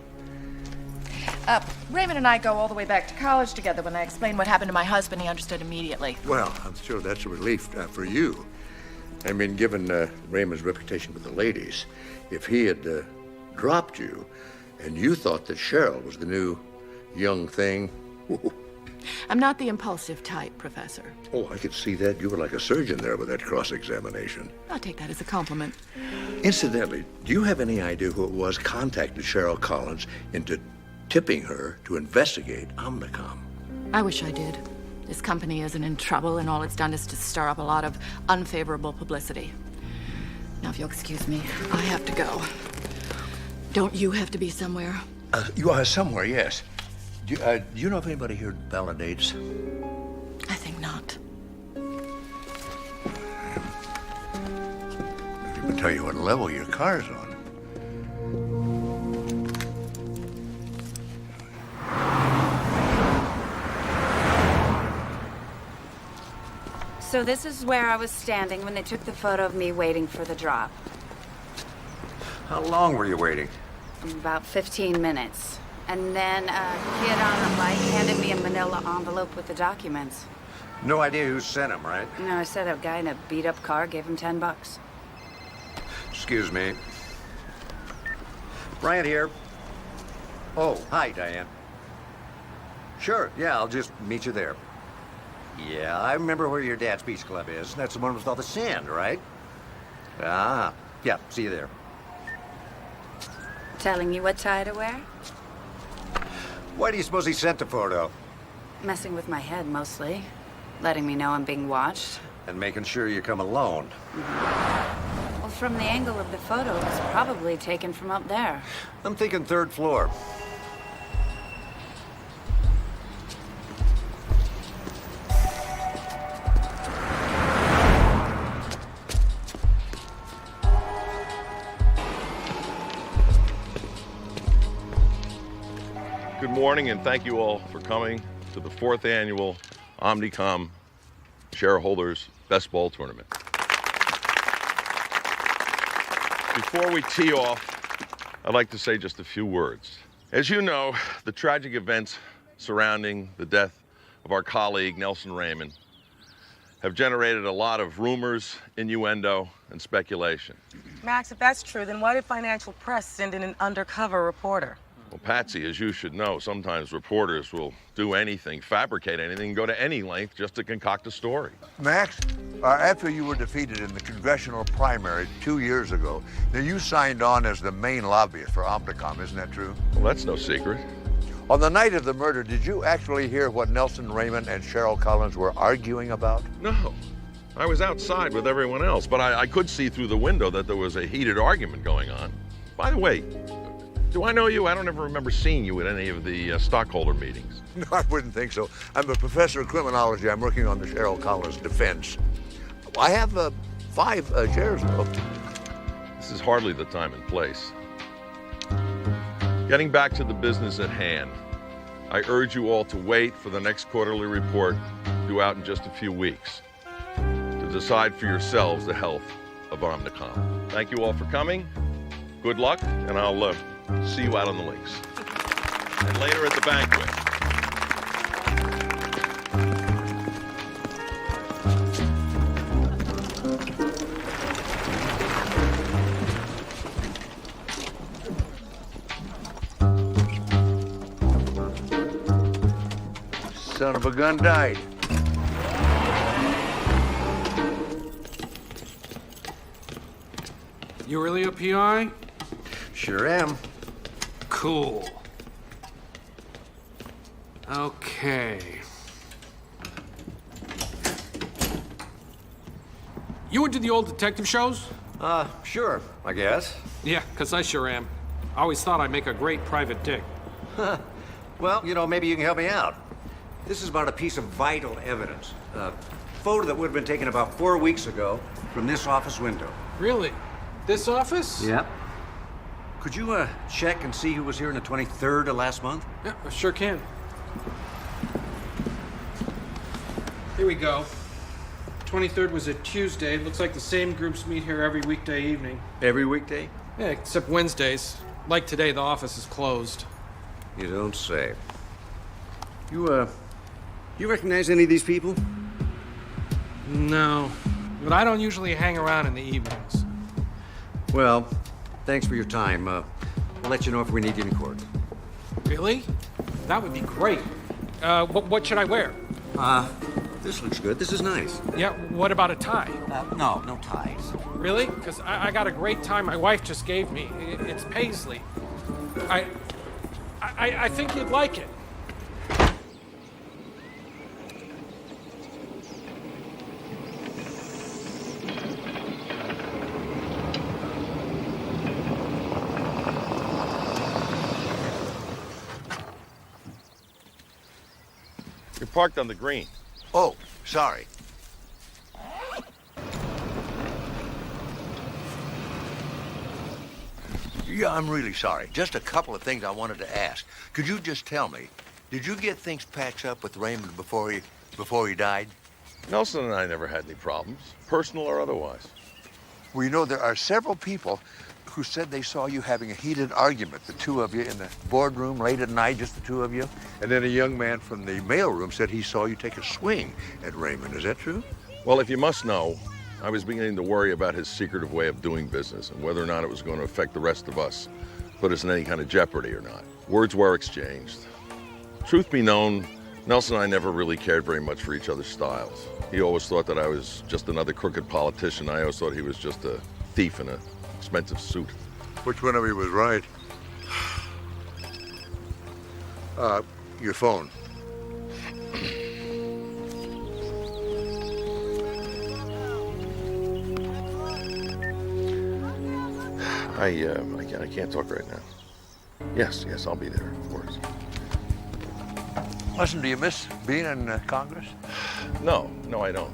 Raymond and I go all the way back to college together. When I explained what happened to my husband, he understood immediately. Well, I'm sure that's a relief for you. I mean, given Raymond's reputation with the ladies, if he had dropped you and you thought that Cheryl was the new young thing. I'm not the impulsive type, Professor. Oh, I could see that. You were like a surgeon there with that cross-examination. I'll take that as a compliment. Incidentally, do you have any idea who it was contacted Cheryl Collins into tipping her to investigate Omnicom? I wish I did. This company isn't in trouble, and all it's done is to stir up a lot of unfavorable publicity. Now, if you'll excuse me, I have to go. Don't you have to be somewhere? You are somewhere, yes. Do you know if anybody here validates? I think not. I can tell you what level your car's on. So this is where I was standing when they took the photo of me waiting for the drop. How long were you waiting? About 15 minutes. And then a kid on a bike handed me a manila envelope with the documents. No idea who sent them, right? No, I said a guy in a beat-up car gave him $10. Excuse me. Bryant here. Oh, hi, Diane. Sure, yeah, I'll just meet you there. Yeah, I remember where your dad's beach club is. That's the one with all the sand, right? Ah, yeah, see you there. Telling you what tie to wear? Why do you suppose he sent the photo? Messing with my head, mostly. Letting me know I'm being watched. And making sure you come alone. Well, from the angle of the photo, it was probably taken from up there. I'm thinking 3rd floor. Good morning, and thank you all for coming to the 4th annual Omnicom Shareholders Best Ball Tournament. Before we tee off, I'd like to say just a few words. As you know, the tragic events surrounding the death of our colleague, Nelson Raymond, have generated a lot of rumors, innuendo, and speculation. Max, if that's true, then why did financial press send in an undercover reporter? Well, Patsy, as you should know, sometimes reporters will do anything, fabricate anything, go to any length just to concoct a story. Max, after you were defeated in the congressional primary 2 years ago, then you signed on as the main lobbyist for Omnicom, isn't that true? Well, that's no secret. On the night of the murder, did you actually hear what Nelson Raymond and Cheryl Collins were arguing about? No. I was outside with everyone else, but I could see through the window that there was a heated argument going on. By the way, do I know you? I don't ever remember seeing you at any of the stockholder meetings. No, I wouldn't think so. I'm a professor of criminology. I'm working on the Cheryl Collins defense. I have 5 chairs, though. This is hardly the time and place. Getting back to the business at hand, I urge you all to wait for the next quarterly report due out in just a few weeks to decide for yourselves the health of Omnicom. Thank you all for coming. Good luck, and I'll see you out on the links. And later at the banquet. Son of a gun died. You really a PI? Sure am. Cool. Okay. You into the old detective shows? Sure, I guess. Yeah, 'cause I sure am. I always thought I'd make a great private dick. Well, you know, maybe you can help me out. This is about a piece of vital evidence. A photo that would have been taken about 4 weeks ago from this office window. Really? This office? Yep. Could you check and see who was here on the 23rd of last month? Yeah, I sure can. Here we go. 23rd was a Tuesday. Looks like the same groups meet here every weekday evening. Every weekday? Yeah, except Wednesdays. Like today, the office is closed. You don't say. You recognize any of these people? No, but I don't usually hang around in the evenings. Well, thanks for your time. We'll let you know if we need you in court. Really? That would be great. What should I wear? This looks good. This is nice. Yeah, what about a tie? No ties. Really? Because I got a great tie my wife just gave me. It's paisley. I think you'd like it. You're parked on the green. Oh, sorry. Yeah, I'm really sorry. Just a couple of things I wanted to ask. Could you just tell me, did you get things patched up with Raymond before he died? Nelson and I never had any problems, personal or otherwise. Well, you know, there are several people who said they saw you having a heated argument, the two of you in the boardroom late at night, just the two of you. And then a young man from the mailroom said he saw you take a swing at Raymond. Is that true? Well, if you must know, I was beginning to worry about his secretive way of doing business and whether or not it was going to affect the rest of us, put us in any kind of jeopardy or not. Words were exchanged. Truth be known, Nelson and I never really cared very much for each other's styles. He always thought that I was just another crooked politician. I always thought he was just a thief in an expensive suit. Which one of you was right? Your phone. I can't talk right now. Yes, I'll be there, of course. Listen, do you miss being in Congress? No, I don't.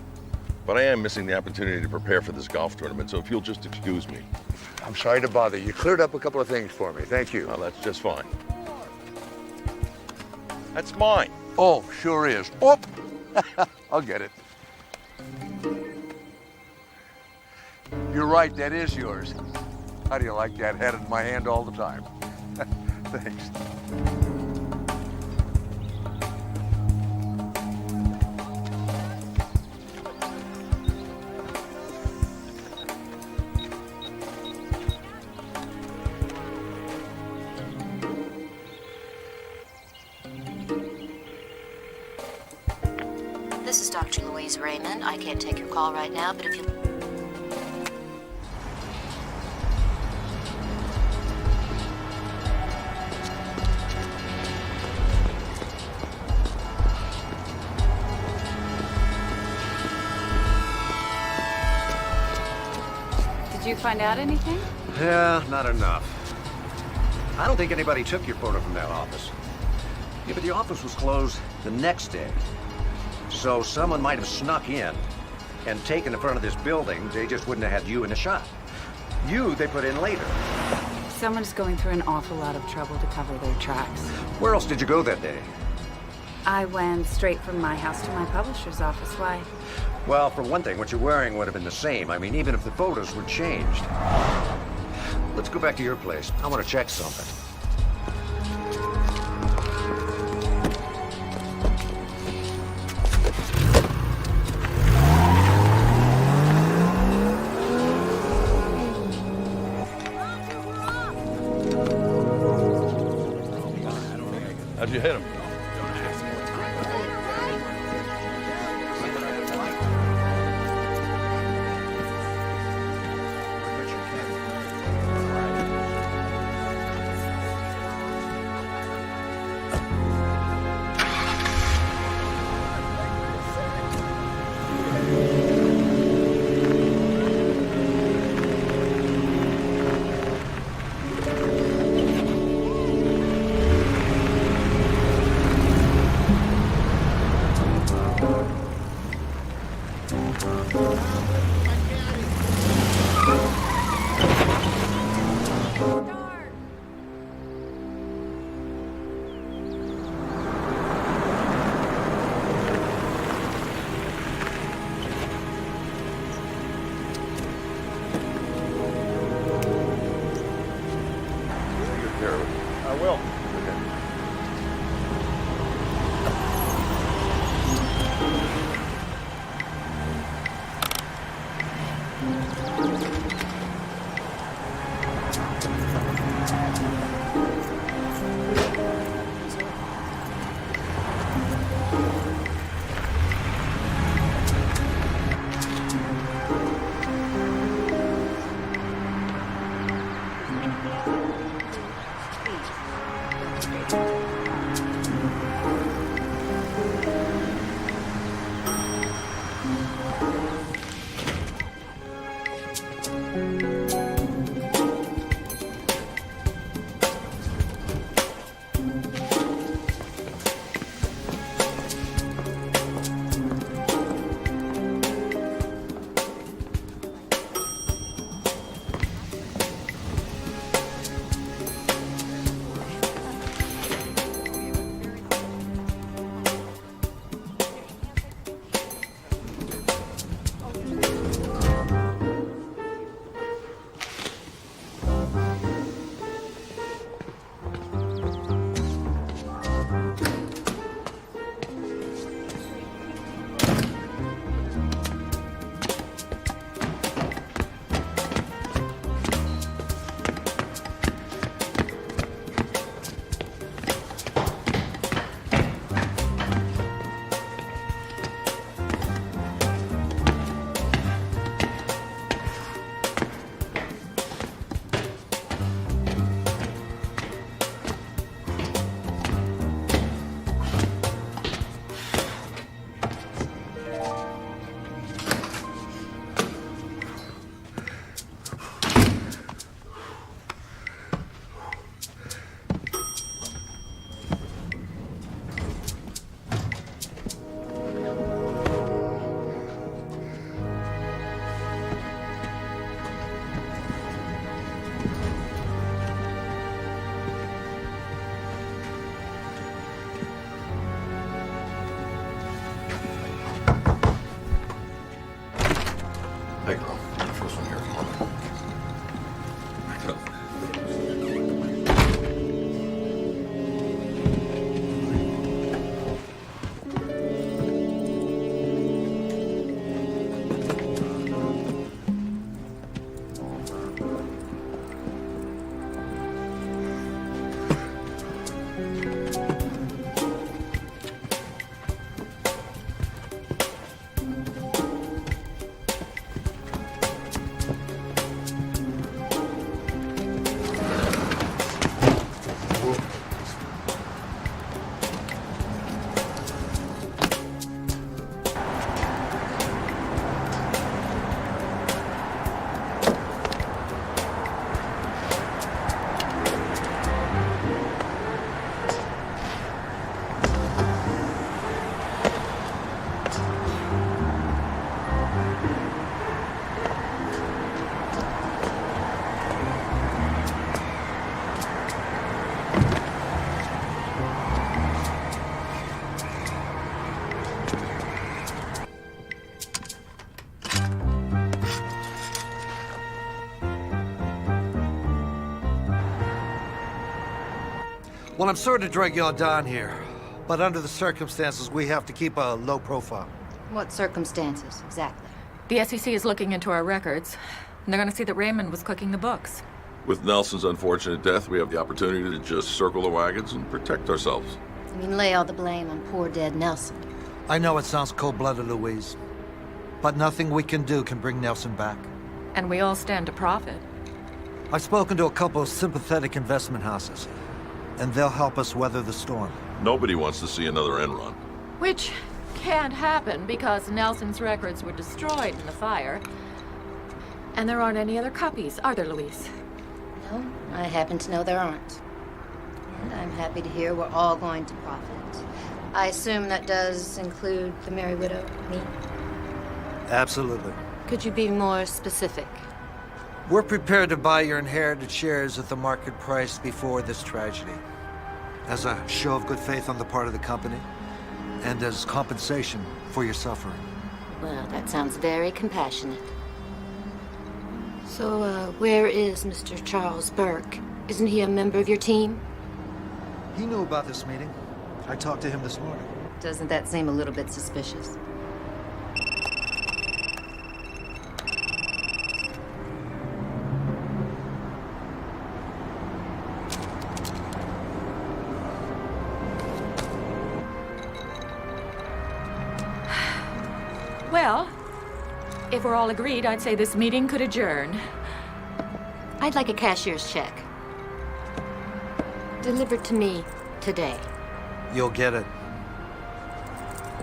But I am missing the opportunity to prepare for this golf tournament, so if you'll just excuse me. I'm sorry to bother you. You cleared up a couple of things for me. Thank you. Oh, that's just fine. That's mine. Oh, sure is. Oh, I'll get it. You're right, that is yours. How do you like that? Had it in my hand all the time. Thanks. This is Dr. Louise Raymond. I can't take your call right now, but if you... you find out anything? Yeah, not enough. I don't think anybody took your photo from that office. Yeah, but the office was closed the next day. So someone might have snuck in and taken in front of this building. They just wouldn't have had you in the shot. You, they put in later. Someone's going through an awful lot of trouble to cover their tracks. Where else did you go that day? I went straight from my house to my publisher's office. Why? Well, for one thing, what you're wearing would have been the same. I mean, even if the photos were changed. Let's go back to your place. I want to check something. How'd you hit him? Well, I'm sorry to drag you all down here, but under the circumstances, we have to keep a low profile. What circumstances, exactly? The SEC is looking into our records, and they're going to see that Raymond was cooking the books. With Nelson's unfortunate death, we have the opportunity to just circle the wagons and protect ourselves. I mean, lay all the blame on poor dead Nelson. I know it sounds cold-blooded, Louise, but nothing we can do can bring Nelson back. And we all stand to profit. I've spoken to a couple of sympathetic investment houses, and they'll help us weather the storm. Nobody wants to see another Enron. Which can't happen because Nelson's records were destroyed in the fire. And there aren't any other copies, are there, Louise? No, I happen to know there aren't. And I'm happy to hear we're all going to profit. I assume that does include the Merry Widow, me? Absolutely. Could you be more specific? We're prepared to buy your inherited shares at the market price before this tragedy, as a show of good faith on the part of the company, and as compensation for your suffering. Well, that sounds very compassionate. So, where is Mr. Charles Burke? Isn't he a member of your team? He knew about this meeting. I talked to him this morning. Doesn't that seem a little bit suspicious? Well, if we're all agreed, I'd say this meeting could adjourn. I'd like a cashier's check. Delivered to me today. You'll get it.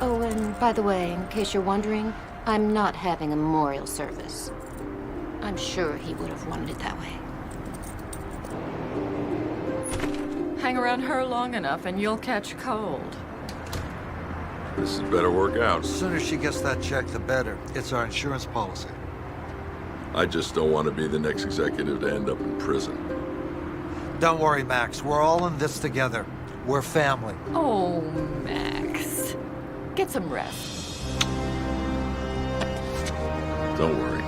Oh, and by the way, in case you're wondering, I'm not having a memorial service. I'm sure he would have wanted it that way. Hang around her long enough and you'll catch cold. This had better work out. The sooner she gets that check, the better. It's our insurance policy. I just don't want to be the next executive to end up in prison. Don't worry, Max. We're all in this together. We're family. Oh, Max. Get some rest. Don't worry.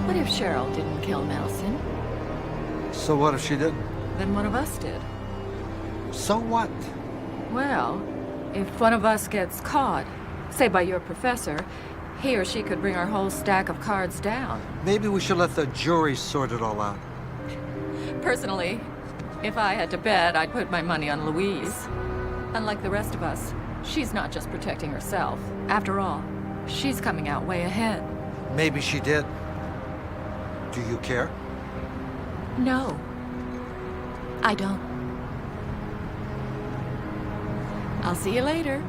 What if Cheryl didn't kill Nelson? So what if she didn't? Then one of us did. So what? Well, if one of us gets caught, say by your professor, he or she could bring our whole stack of cards down. Maybe we should let the jury sort it all out. Personally, if I had to bet, I'd put my money on Louise. Unlike the rest of us, she's not just protecting herself. After all, she's coming out way ahead. Maybe she did. Do you care? No, I don't. I'll see you later.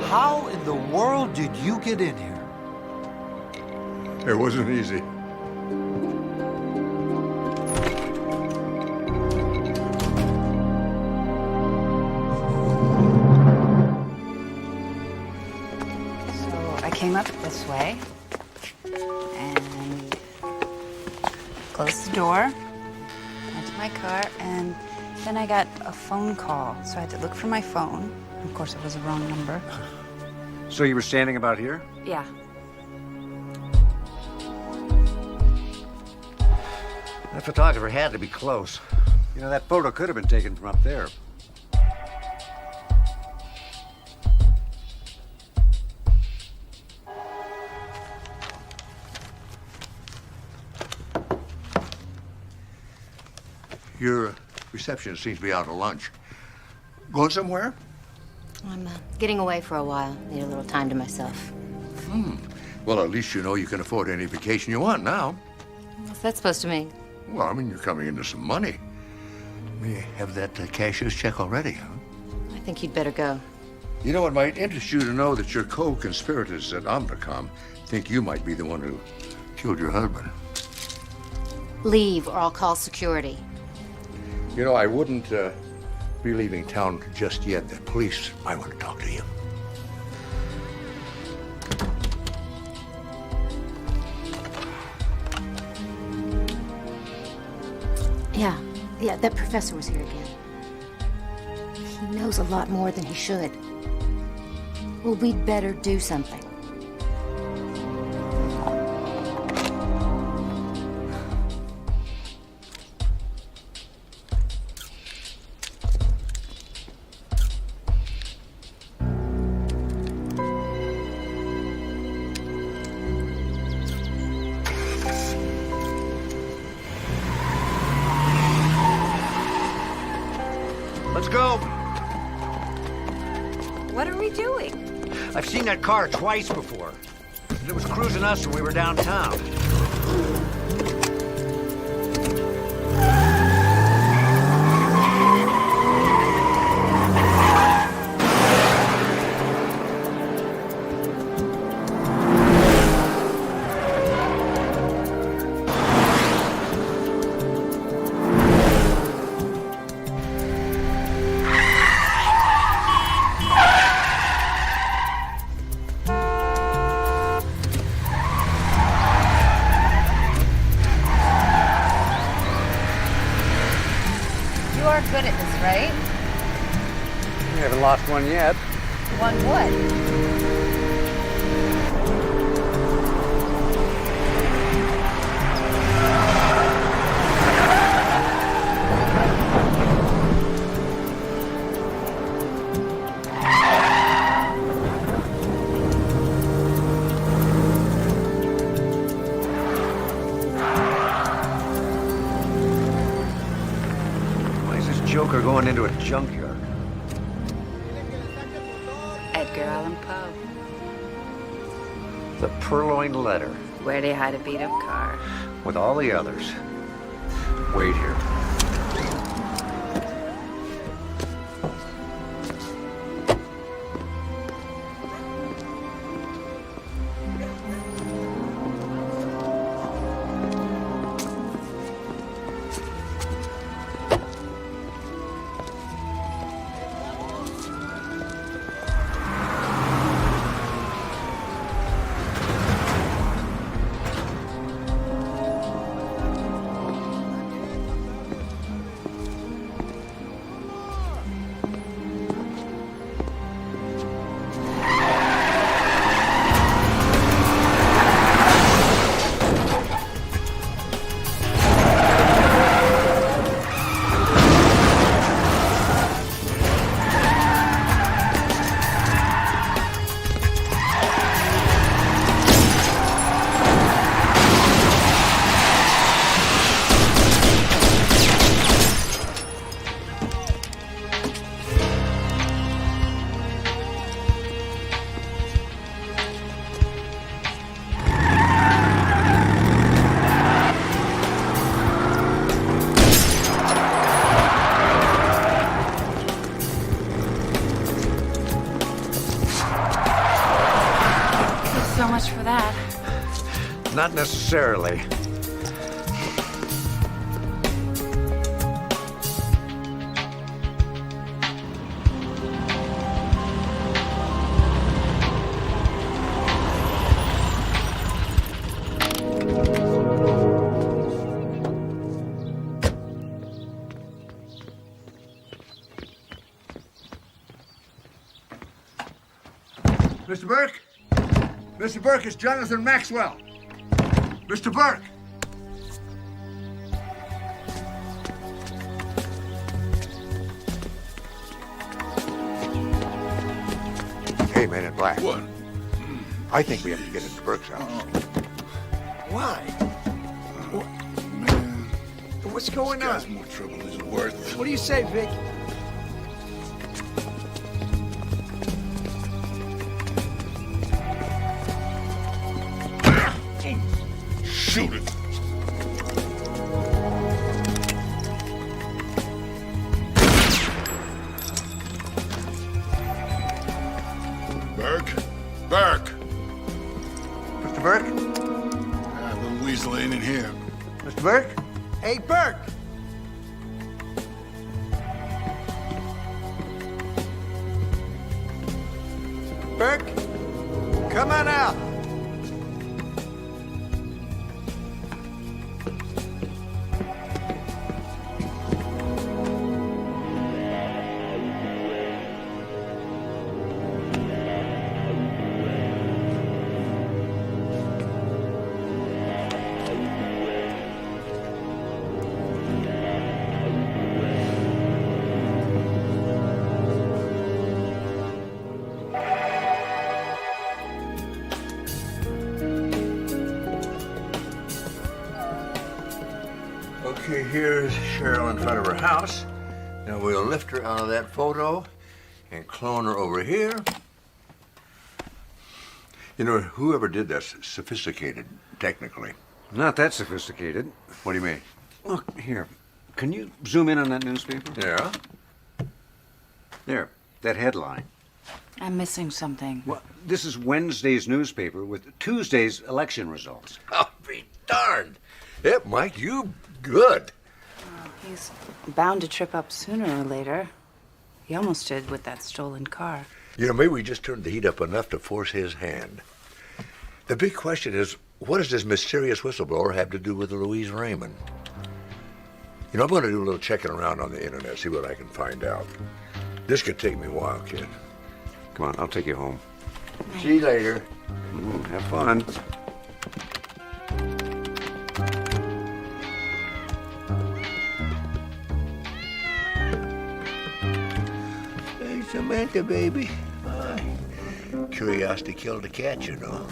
How in the world did you get in here? It wasn't easy. So I came up this way and closed the door, went to my car, and then I got a phone call. So I had to look for my phone. Of course, it was a wrong number. So you were standing about here? Yeah. That photographer had to be close. You know, that photo could have been taken from up there. Your receptionist seems to be out to lunch. Going somewhere? I'm getting away for a while. Need a little time to myself. Well, at least you know you can afford any vacation you want now. What's that supposed to mean? Well, I mean, you're coming into some money. You have that cashier's check already, huh? I think you'd better go. You know, it might interest you to know that your co-conspirators at Omnicom think you might be the one who killed your husband. Leave, or I'll call security. You know, I wouldn't be leaving town just yet. The police might want to talk to you. Yeah, that professor was here again. He knows a lot more than he should. Well, we'd better do something. Let's go. What are we doing? I've seen that car twice before. It was cruising us when we were downtown. You are good at this, right? We haven't lost one yet. One what? Why is this joker going into a junkyard? Edgar Allan Poe. The purloined letter Where'd he hide a beat-up car? with all the others. Wait here. So much for that. Not necessarily. Mr. Burke? Mr. Burke, it's Jonathan Maxwell. Mr. Burke! Hey, man in black. What? I think we have to get into Burke's house. Why? Man, What's going on? that's more trouble than it's worth. What do you say, Vic? Shoot it. Burke? Burke! Mr. Burke? Little weasel ain't in here. Mr. Burke? Hey, Burke! Burke, come on out. Okay, here's Cheryl in front of her house. Now we'll lift her out of that photo and clone her over here. You know, whoever did that's sophisticated, technically. Not that sophisticated. What do you mean? Look, here. Can you zoom in on that newspaper? Yeah? There, that headline. I'm missing something. Well, this is Wednesday's newspaper with Tuesday's election results. I'll be darned. Yep, Mike, you good. He's bound to trip up sooner or later. He almost did with that stolen car. You know, maybe we just turned the heat up enough to force his hand. The big question is, what does this mysterious whistleblower have to do with Louise Raymond? You know, I'm going to do a little checking around on the internet, see what I can find out. This could take me a while, kid. Come on, I'll take you home. See you later. Have fun. Hey, Samantha, baby. Curiosity killed the cat, you know.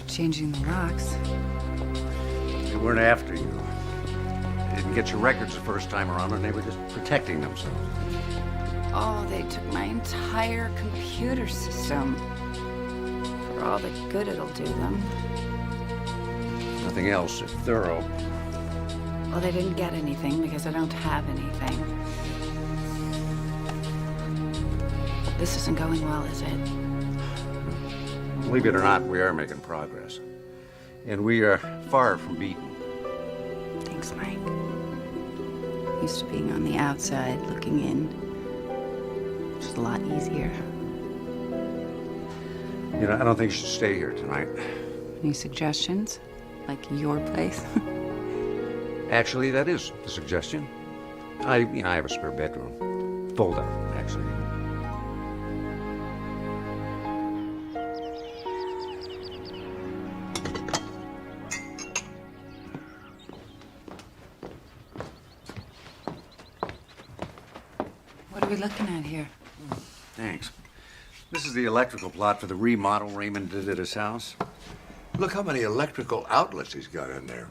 Changing the locks. They weren't after you. They didn't get your records the first time around, and they were just protecting themselves. Oh, they took my entire computer system. For all the good it'll do them. Nothing else is thorough. Well, they didn't get anything because I don't have anything. This isn't going well, is it? Believe it or not, we are making progress. And we are far from beaten. Thanks, Mike. Used to being on the outside, looking in. Just a lot easier. You know, I don't think you should stay here tonight. Any suggestions? Like your place? Actually, that is the suggestion. I have a spare bedroom. Fold up, actually. What are we looking at here? Thanks. This is the electrical plot for the remodel Raymond did at his house. Look how many electrical outlets he's got in there.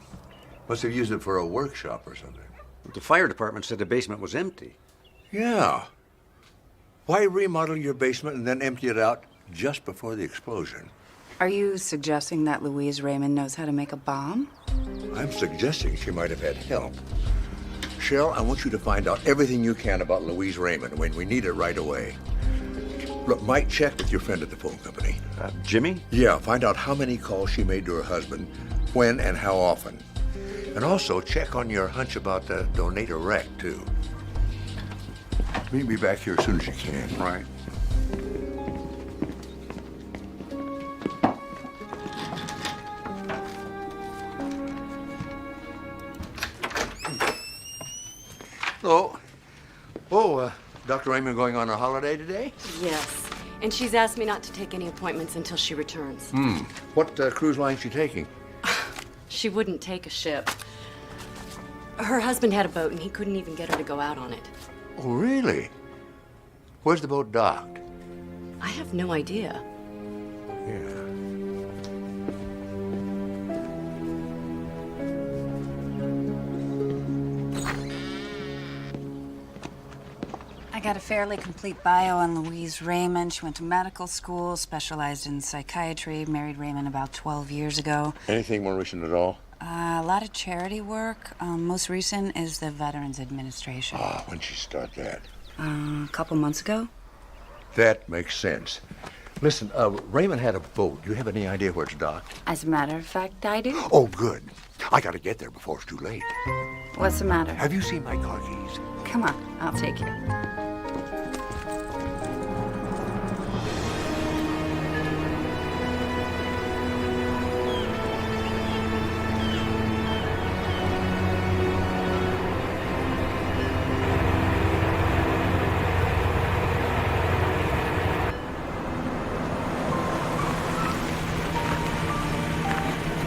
Must have used it for a workshop or something. The fire department said the basement was empty. Yeah. Why remodel your basement and then empty it out just before the explosion? Are you suggesting that Louise Raymond knows how to make a bomb? I'm suggesting she might have had help. Cheryl, I want you to find out everything you can about Louise Raymond when we need it right away. Look, Mike, check with your friend at the phone company. Jimmy? Yeah, find out how many calls she made to her husband, when and how often. And also check on your hunch about the donator wreck, too. Meet me back here as soon as you can. Right. Hello. Oh, Dr. Raymond going on a holiday today? Yes. And she's asked me not to take any appointments until she returns. What cruise line is she taking? She wouldn't take a ship. Her husband had a boat and he couldn't even get her to go out on it. Oh, really? Where's the boat docked? I have no idea. Yeah. I got a fairly complete bio on Louise Raymond. She went to medical school, specialized in psychiatry, married Raymond about 12 years ago. Anything more recent at all? A lot of charity work. Most recent is the Veterans Administration. Ah, when'd she start that? A couple months ago. That makes sense. Listen, Raymond had a boat. Do you have any idea where it's docked? As a matter of fact, I do. Oh, good. I gotta get there before it's too late. What's the matter? Have you seen my car keys? Come on, I'll take you.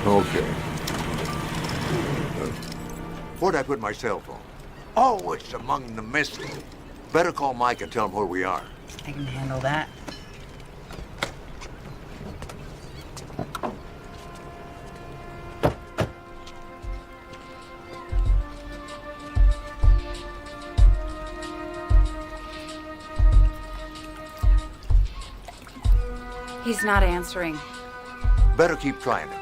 Okay. Where'd I put my cell phone? Oh, it's among the missing. Better call Mike and tell him where we are. I can handle that. He's not answering. Better keep trying it.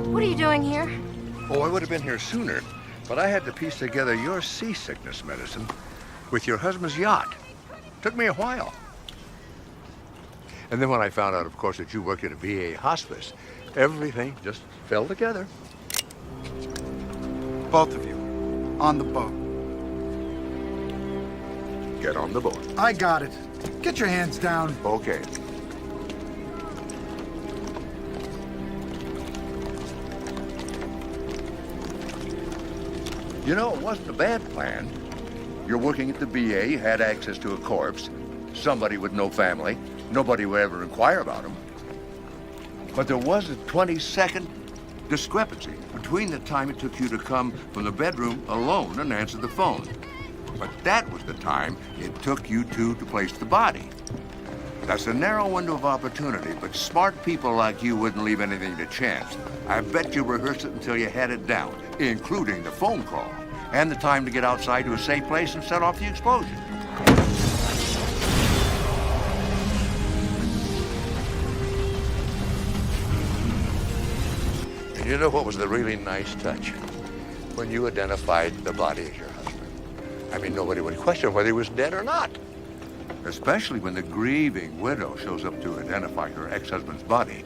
What are you doing here? Oh, I would have been here sooner, but I had to piece together your seasickness medicine with your husband's yacht. Took me a while. And then when I found out, of course, that you worked at a VA hospice, everything just fell together. Both of you, on the boat. Get on the boat. I got it. Get your hands down. Okay. You know, it wasn't a bad plan. You're working at the VA, you had access to a corpse, somebody with no family, nobody would ever inquire about him. But there was a 20-second discrepancy between the time it took you to come from the bedroom alone and answer the phone. But that was the time it took you two to place the body. That's a narrow window of opportunity, but smart people like you wouldn't leave anything to chance. I bet you rehearsed it until you had it down, including the phone call, and the time to get outside to a safe place and set off the explosion. And you know what was the really nice touch? When you identified the body as your husband. I mean, nobody would question whether he was dead or not. Especially when the grieving widow shows up to identify her ex-husband's body.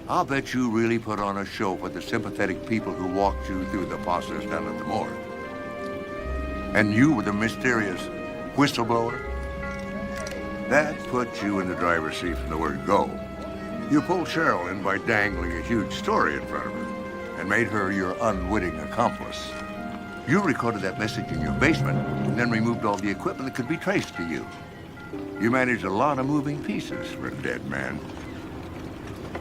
I'll bet you really put on a show for the sympathetic people who walked you through the process down at the morgue. And you were the mysterious whistleblower. That put you in the driver's seat from the word go. You pulled Cheryl in by dangling a huge story in front of her and made her your unwitting accomplice. You recorded that message in your basement and then removed all the equipment that could be traced to you. You managed a lot of moving pieces for a dead man.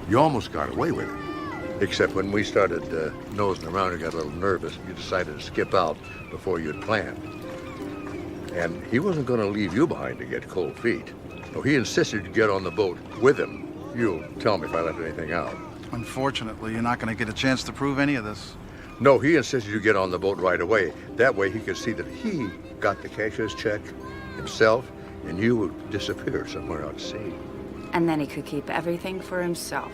You almost got away with it. Except when we started nosing around, you got a little nervous. You decided to skip out before you'd planned. And he wasn't going to leave you behind to get cold feet. No, he insisted you get on the boat with him. You'll tell me if I left anything out. Unfortunately, you're not going to get a chance to prove any of this. No, he insisted you get on the boat right away. That way he could see that he got the cashier's check himself, and you would disappear somewhere out to sea. And then he could keep everything for himself.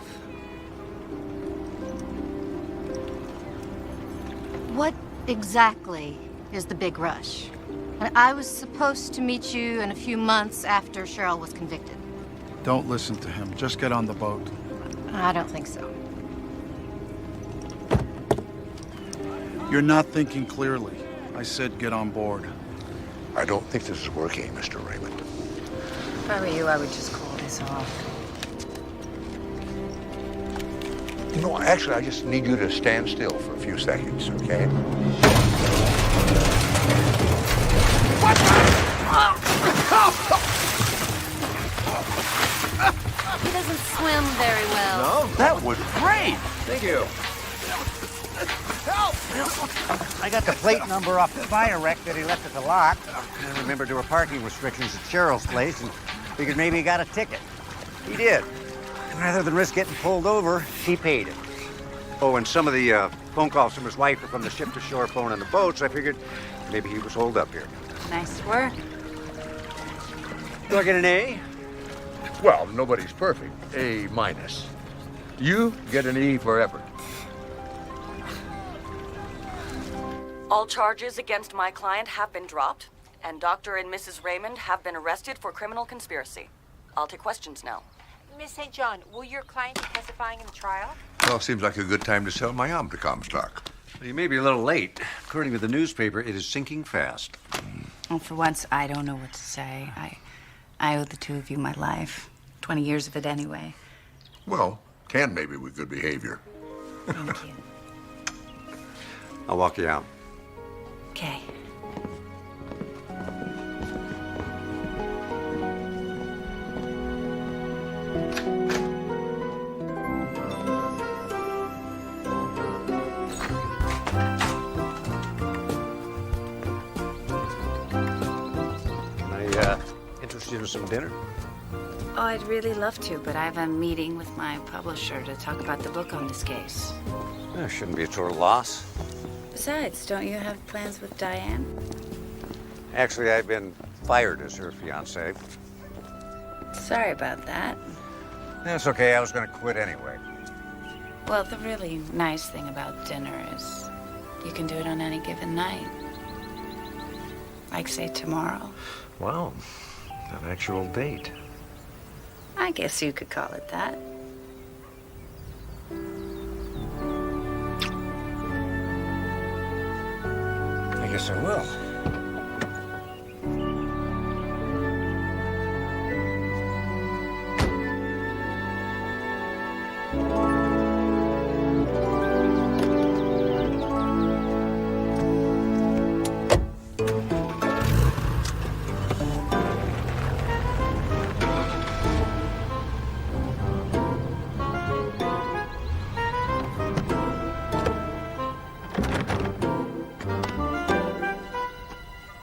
What exactly is the big rush? I was supposed to meet you in a few months after Cheryl was convicted. Don't listen to him. Just get on the boat. I don't think so. You're not thinking clearly. I said get on board. I don't think this is working, Mr. Raymond. If I were you, I would just call this off. You know, actually, I just need you to stand still for a few seconds, okay? He doesn't swim very well. No, that was great. Thank you. I got the plate number off the fire wreck that he left at the lock. I remembered there were parking restrictions at Cheryl's place and figured maybe he got a ticket. He did. And rather than risk getting pulled over, he paid it. Oh, and some of the phone calls from his wife were from the ship-to-shore phone on the boat, so I figured maybe he was holed up here. Nice work. Do I get an A? Well, nobody's perfect. A minus. You get an E for effort. All charges against my client have been dropped, and Dr. and Mrs. Raymond have been arrested for criminal conspiracy. I'll take questions now. Miss St. John, will your client be testifying in the trial? Well, seems like a good time to sell my Omnicom stock. You may be a little late. According to the newspaper, it is sinking fast. Well, for once, I don't know what to say. I owe the two of you my life. 20 years of it anyway. Well, Ken may be with good behavior. Thank you. I'll walk you out. Okay. Can I interest you in some dinner? Oh, I'd really love to, but I have a meeting with my publisher to talk about the book on this case. Shouldn't be a total loss. Besides, don't you have plans with Diane? Actually, I've been fired as her fiancé. Sorry about that. That's okay. I was going to quit anyway. Well, the really nice thing about dinner is you can do it on any given night. Like, say, tomorrow. Wow. An actual date. I guess you could call it that. I guess I will.